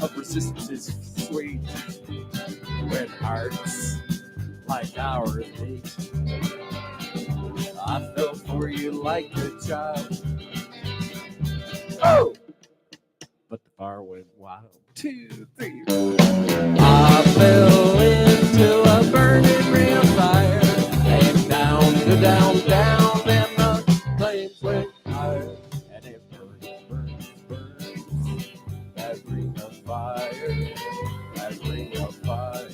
of resistance is sweet when hearts like ours beat. I fell for you like a child. Oh! But the Bar went wild. 2, 3. I fell into a burning real fire, and down, and the flames went higher, and it burns, that ring of fire, that ring of fire,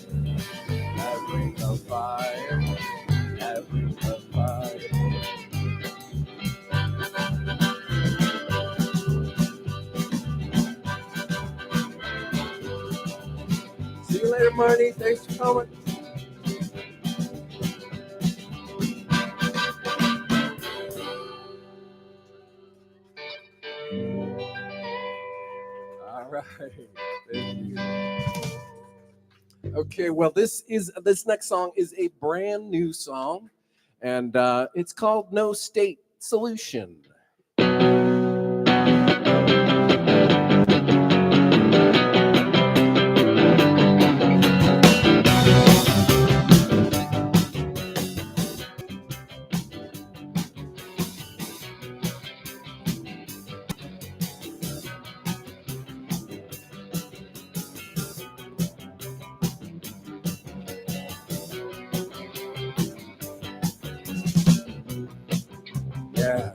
that ring of fire, that ring of fire. See you later, Marty. Thanks for coming. All right. Thank you. Okay, well, this next song is a brand new song, and it's called No State Solution. Yeah.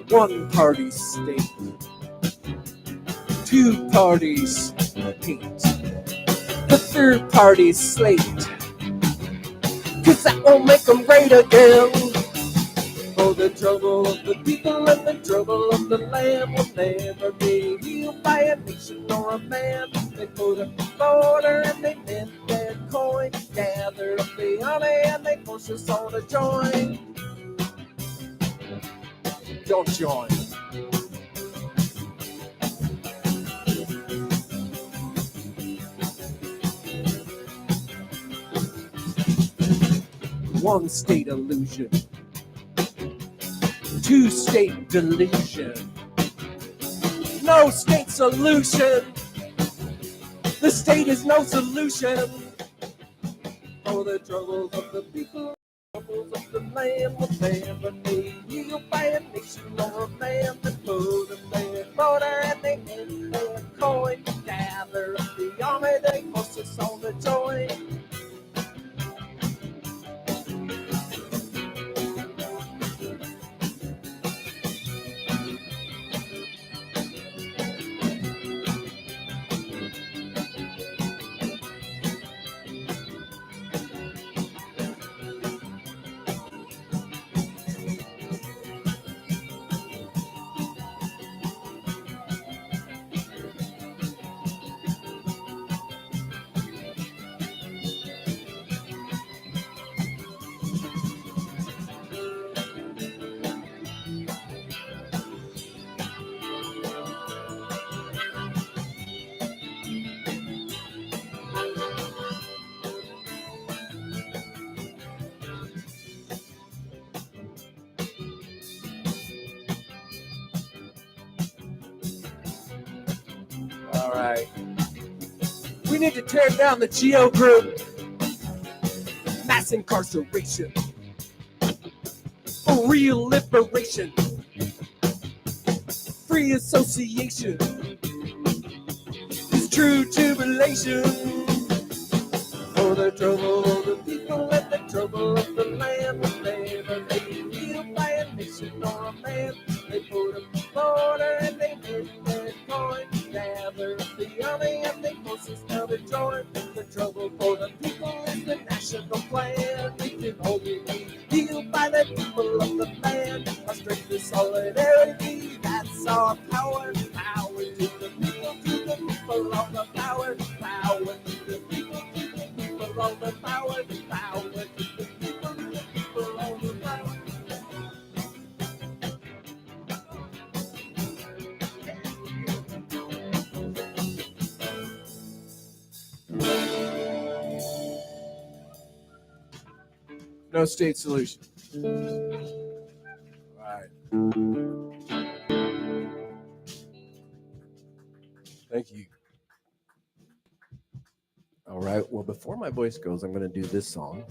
One party state, two parties hate, the third party's slate, 'cause that won't make them great again. For the trouble of the people and the trouble of the land will never be healed by a nation or a man. They put up the border and they mint their coin, gather up the army and they force us all to join. Don't join. One state illusion, two state delusion, no state solution. The state is no solution for the troubles of the people, troubles of the land will never be healed by a nation or a man. That put up their border and they hit their coin, gather up the army, they force us all to join. All right. We need to tear down the Geo group. Mass incarceration. For real liberation. Free association. It's true jubilation. For the trouble of the people and the trouble of the land will never be healed by a nation or a man. They put up the border and they hit their coin. Gather up the army and they force us now to join. The trouble for the people is the national plan. We can only be healed by the people of the land. Our strength is solidarity, that's our power. Power to the people of the power. Power to the people all the power. Power to the people all the power. No state solution. All right. Thank you. All right. Well, before my voice goes, I'm going to do this song.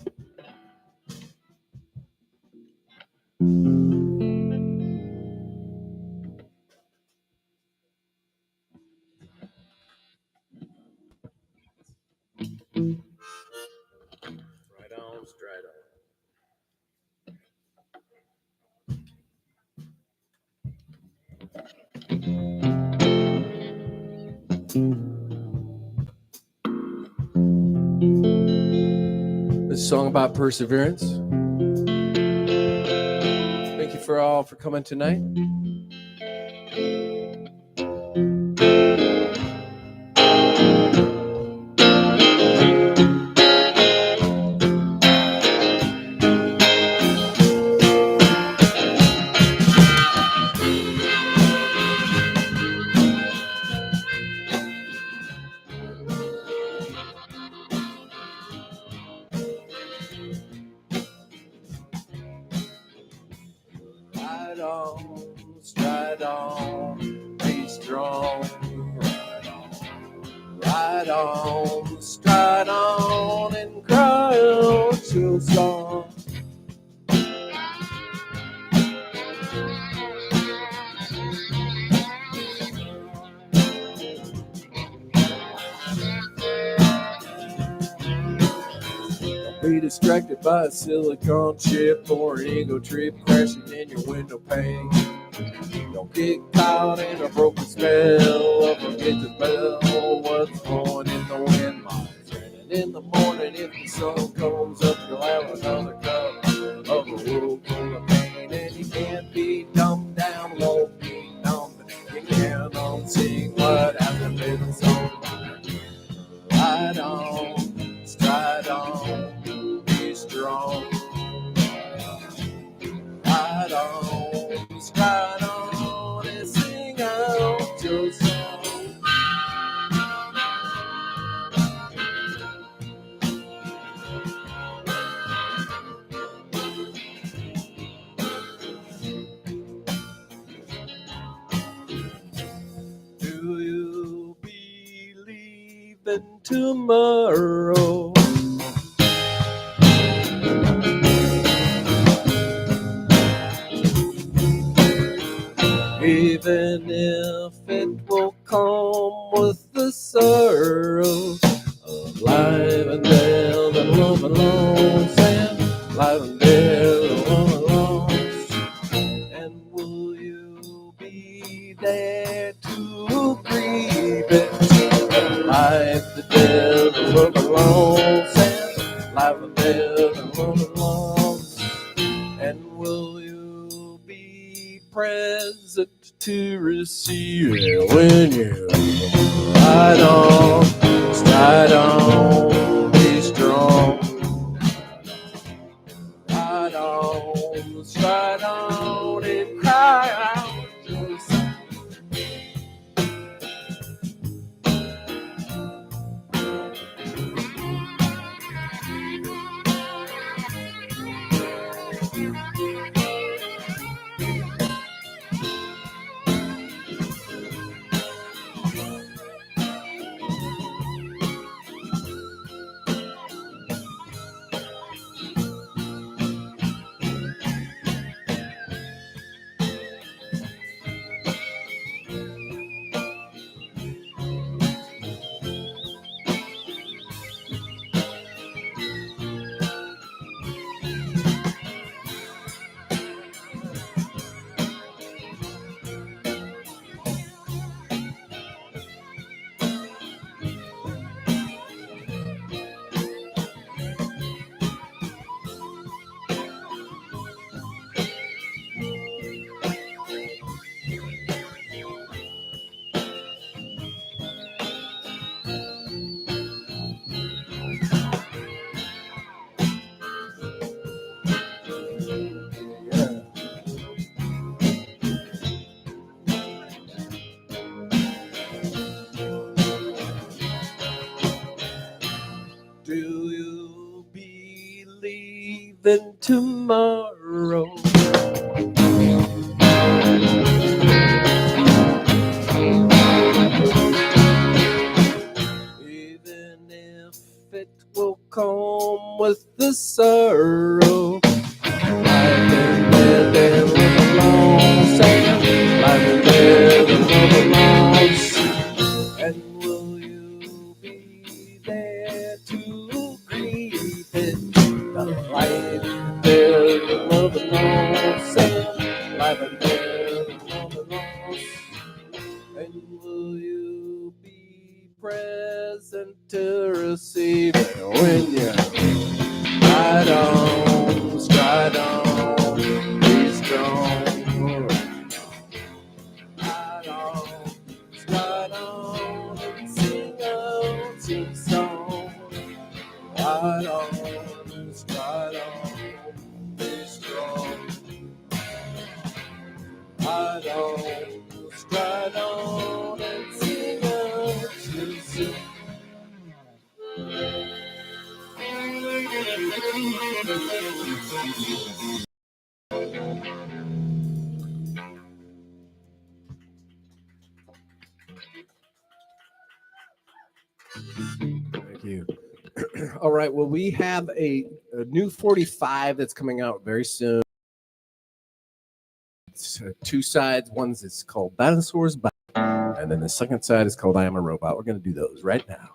Right on, straight on. This song about perseverance. Thank you for all for coming tonight. Ride on, stride on, be strong. Ride on, stride on, and cry out your song. Be distracted by a silicone chip or an ego trip crashing in your window pane. Don't get caught in a broken spell or forget to spell what's blowing in the wind. And in the morning, if the sun comes up, you'll have another cup of a world full of pain. And you can't be dumbed down, won't be numb. You can't unsing what happened in the song. Ride on, stride on, be strong. Ride on, stride on, and sing out your song. Do you believe in tomorrow? Even if it will come with the sorrow of life and death and love and loss, and life and death and love and loss. And will you be there to grieve it? Life, the death, and love and loss, and life and death and love and loss. And will you be present to receive it when you ride on, stride on, be strong. Ride on, stride on, and cry out your song. Do you believe in tomorrow? Even if home with the sorrow. Life in bed and live alone, saying life in bed and live alone. And will you be there to greet it? The life in bed and live alone, saying life in bed and live alone. And will you be present to receive it when you stride on, be strong. Stride on and sing out your song. Stride on, be strong. Stride on and sing out your song. Thank you. All right. Well, we have a new 45 that's coming out very soon. It's two sides. One's is called Dinosaurs, and then the second side is called I Am a Robot. We're going to do those right now.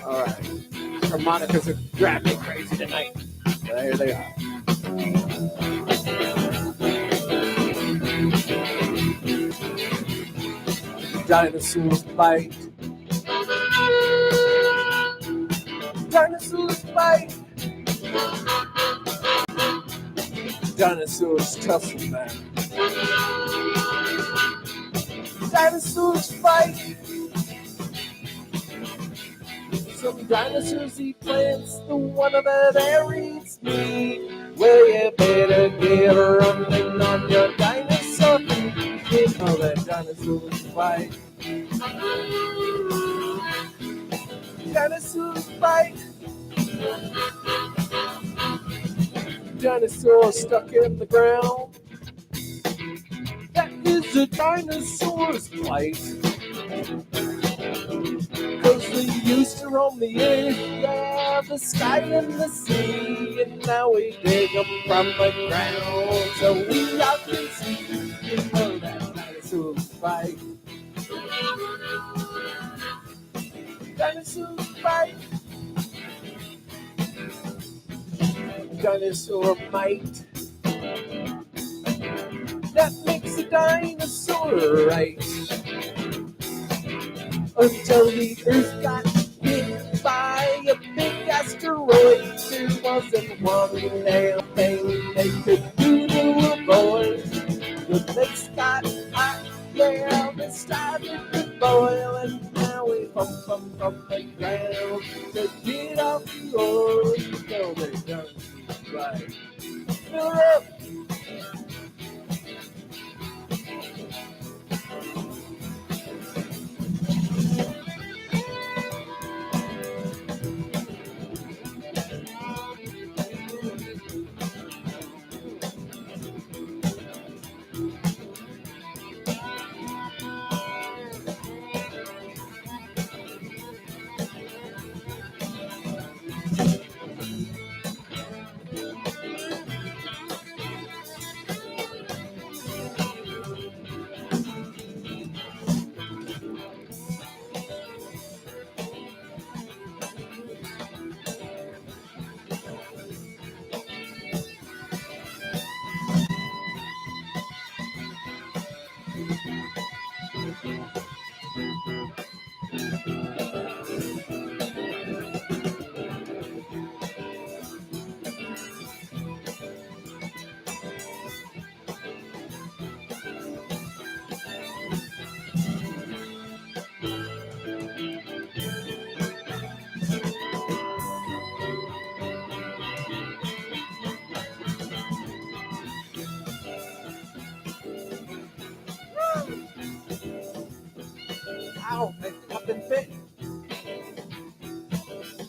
All right. Harmonicas are driving me crazy tonight. There they are. Dinosaurs bite. Dinosaurs bite. Dinosaurs tussle man. Dinosaurs fight. Some dinosaurs eat plants, the one over there eats meat. Well, you better get running on your dinosaur feet. You know that dinosaurs fight. Dinosaurs fight. Dinosaur stuck in the ground. That is a dinosaur's plight. Cause they used to roam the earth, yeah, the sky and the sea. And now we dig them from the ground, so we all can see. You know that dinosaurs fight. Dinosaurs fight. Dinosaur might. That makes a dinosaur right. Until the earth got hit by a big asteroid, there wasn't one damn thing they could do to avoid. The lakes got hot, yeah, they started to boil, and now we pump from the ground to get off the oil. You know they done right. Fill it up.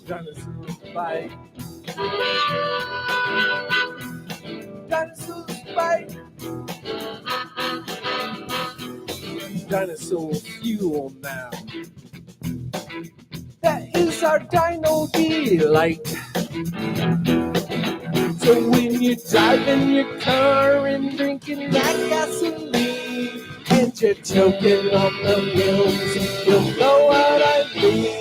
Dinosaurs bite. Dinosaurs bite. Dinosaur fuel now. That is our dino delight. So when you drive in your car and drinking that gasoline, and you're choking on the hills, you'll know what I mean.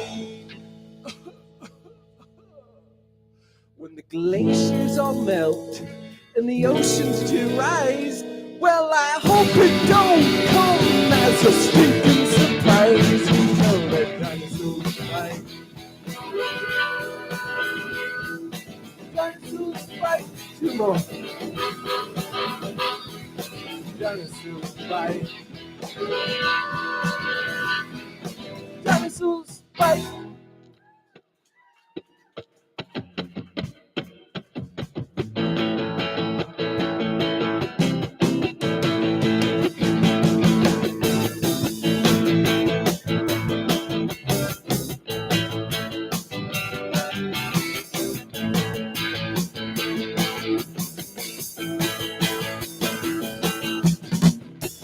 When the glaciers all melt and the oceans to rise, well, I hope it don't come as a stinking surprise. You know that dinosaurs fight. Dinosaurs fight. Two more. Dinosaurs fight. Dinosaurs fight.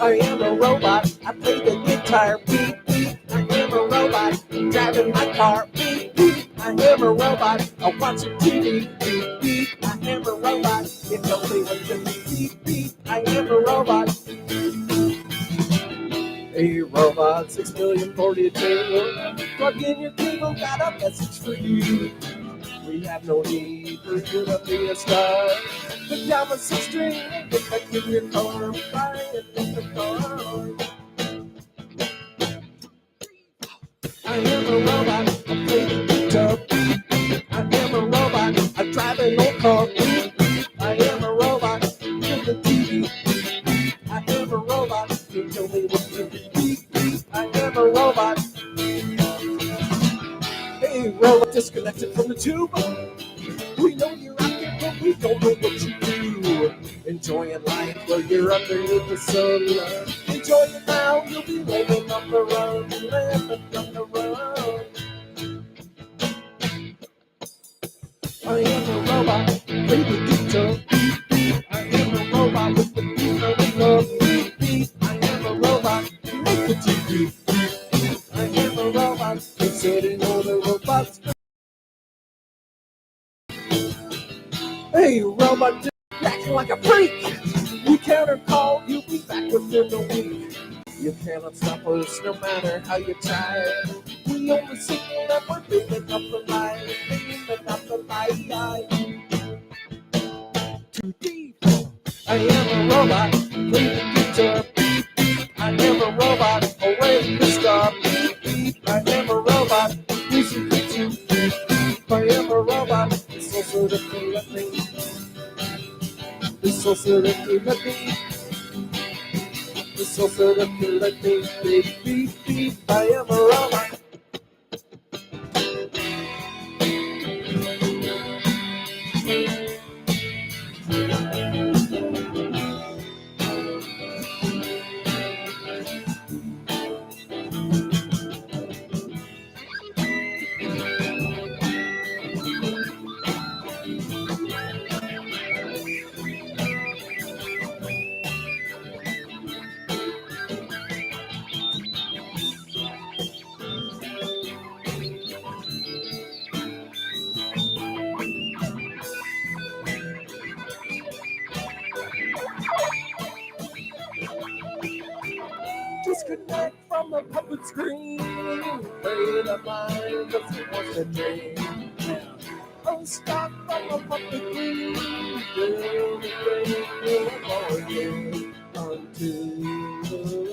I am a robot, I play the guitar, beep, beep. I am a robot, driving my car, beep, beep. I am a robot, I watch TV, beep, beep. I am a robot, it's only one to me, beep, beep. I am a robot. Hey robot, 6,040,000. Plug in your cable, got a message for you. We have no need for you to be a star. Put down the 6-string and get back in your car. Fly it in the car. I am a robot, I play the guitar. I am a robot, I drive an old car. I am a robot, with the TV. I am a robot, you tell me what to do. I am a robot. Hey robot, disconnected from the tube. We know you're out there, but we don't know what you do. Enjoying life while you're underneath the sun. Enjoy it now, you'll be living on the run, living on the run. I am a robot, play the guitar. I am a robot with the beat of the love. I am a robot, make the TV. I am a robot, inserting all the robots. Hey, robot, acting like a freak. We counter call, you'll be back within a week. You cannot stop us no matter how you try. We only sing that we're living up the line, living up the line. Too deep. I am a robot, play the guitar. I am a robot, away the star. I am a robot, music too deep. I am a robot, it's also the thing that me. It's also the thing that me. It's also the thing that me. Beep, beep, beep. I am a robot. Disconnect from the puppet screen. Play the mind of the wants to dream. Unstop from the puppet screen. Build a radio for you until the world.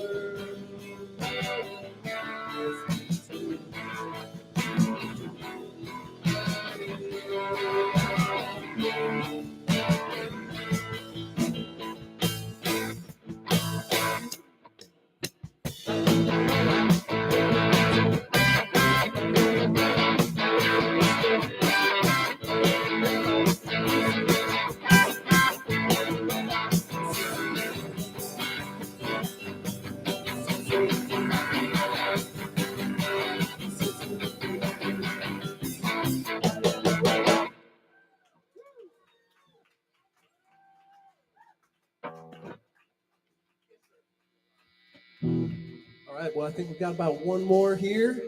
right, well, I think we've got about one more here.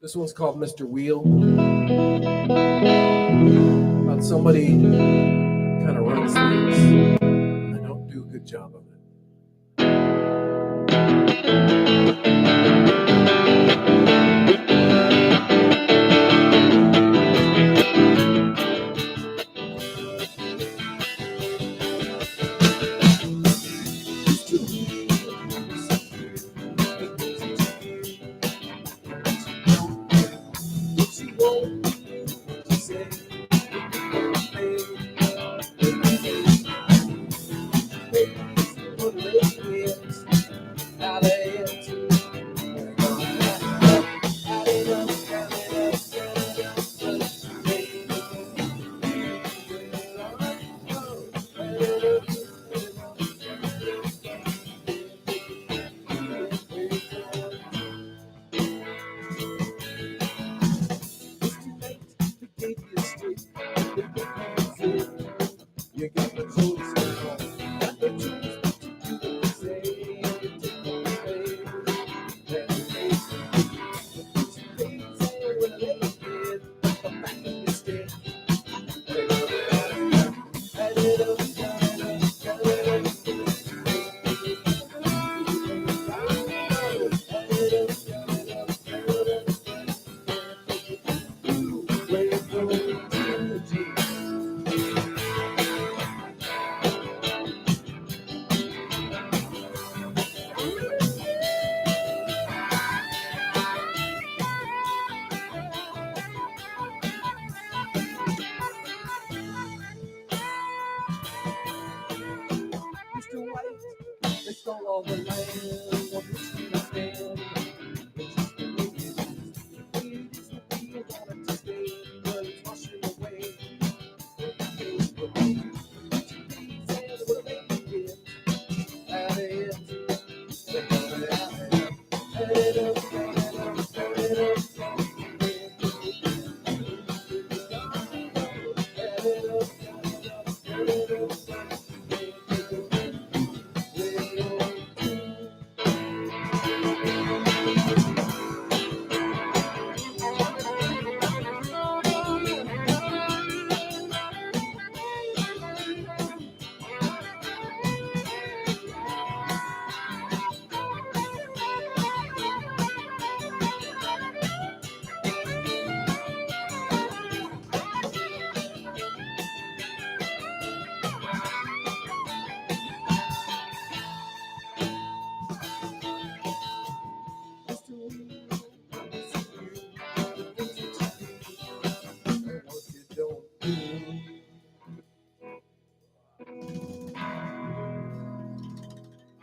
This one's called Mr. Wheel. About somebody kind of runs things. I don't do a good job of it. You got the choice now. Got the choice what to do and say. You take on faith. Then you face the future things and when they get the back of your stick. They're gonna add it up, add it up. Mr. White, they stole all the land on which we stand. It's just the way it is. The way it is that we want it to stay, but it's washing away. It's the way these and what they did. Add it, they're gonna add it up. Add it up, add it up, add it up. Add it up, add it up.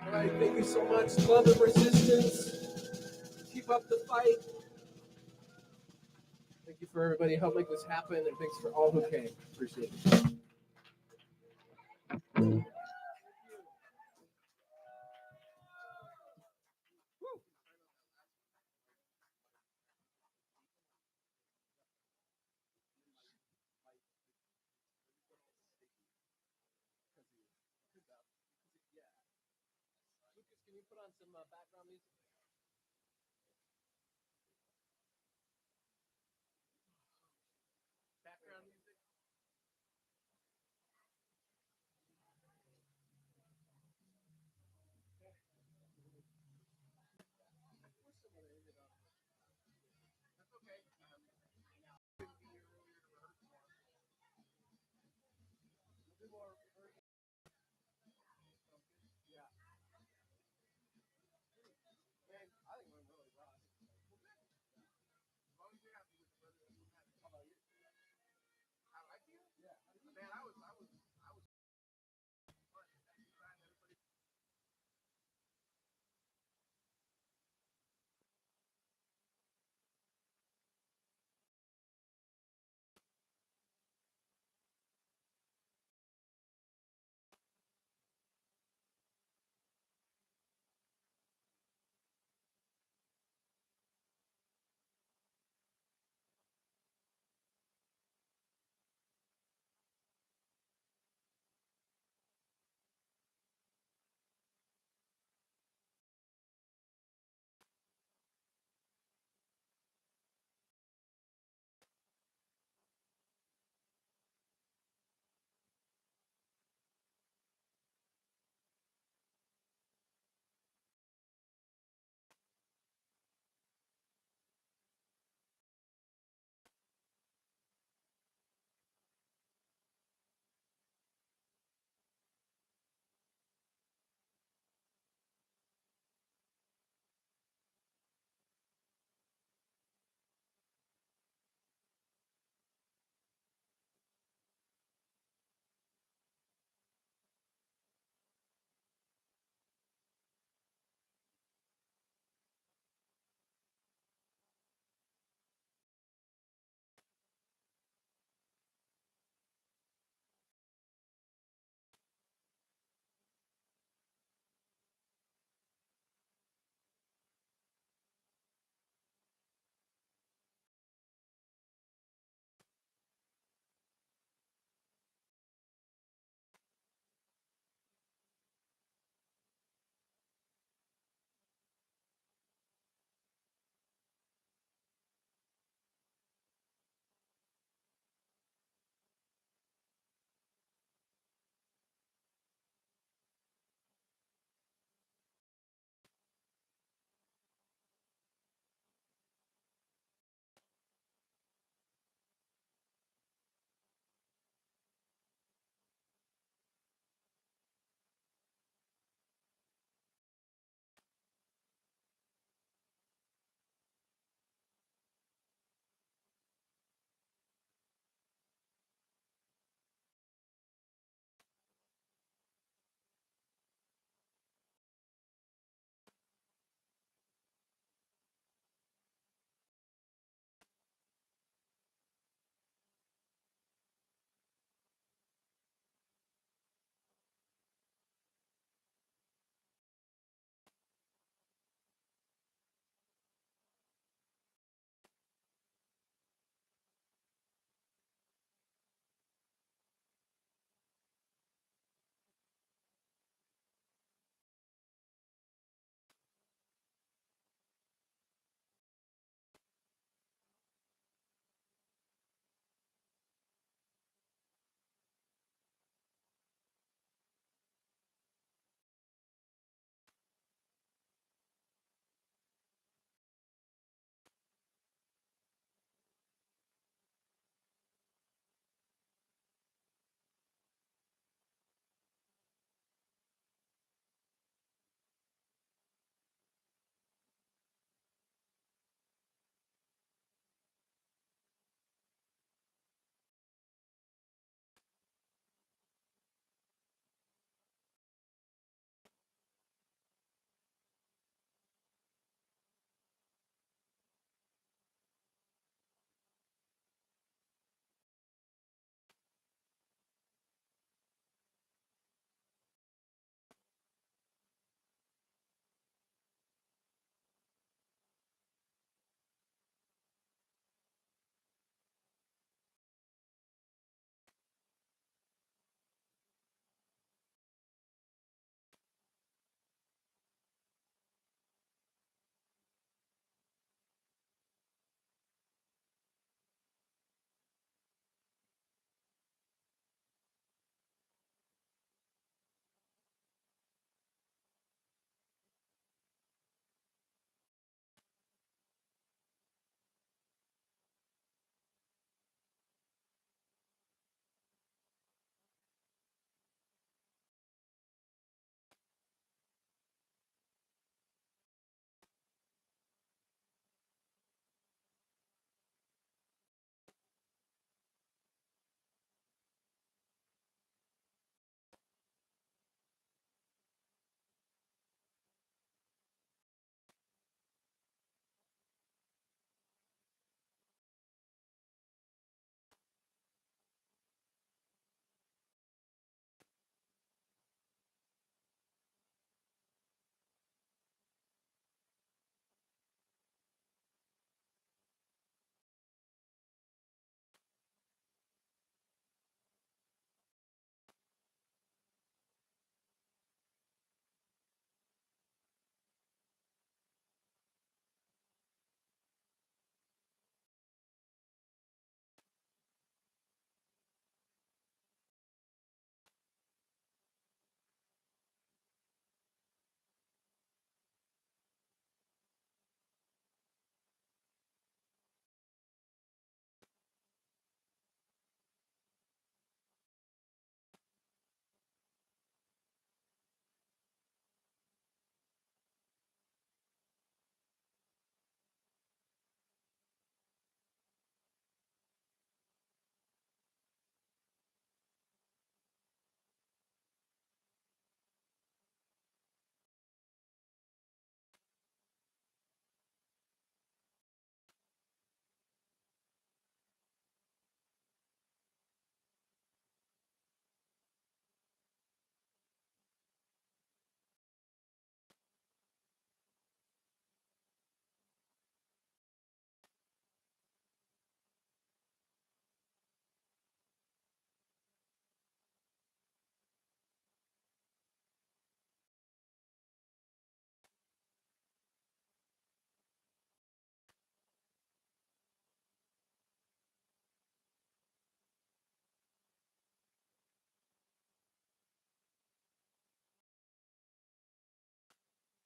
All right, thank you so much. Love and resistance. Keep up the fight. Thank you for everybody who helped make this happen, and thanks for all who came. Appreciate it. Can you put on some background music?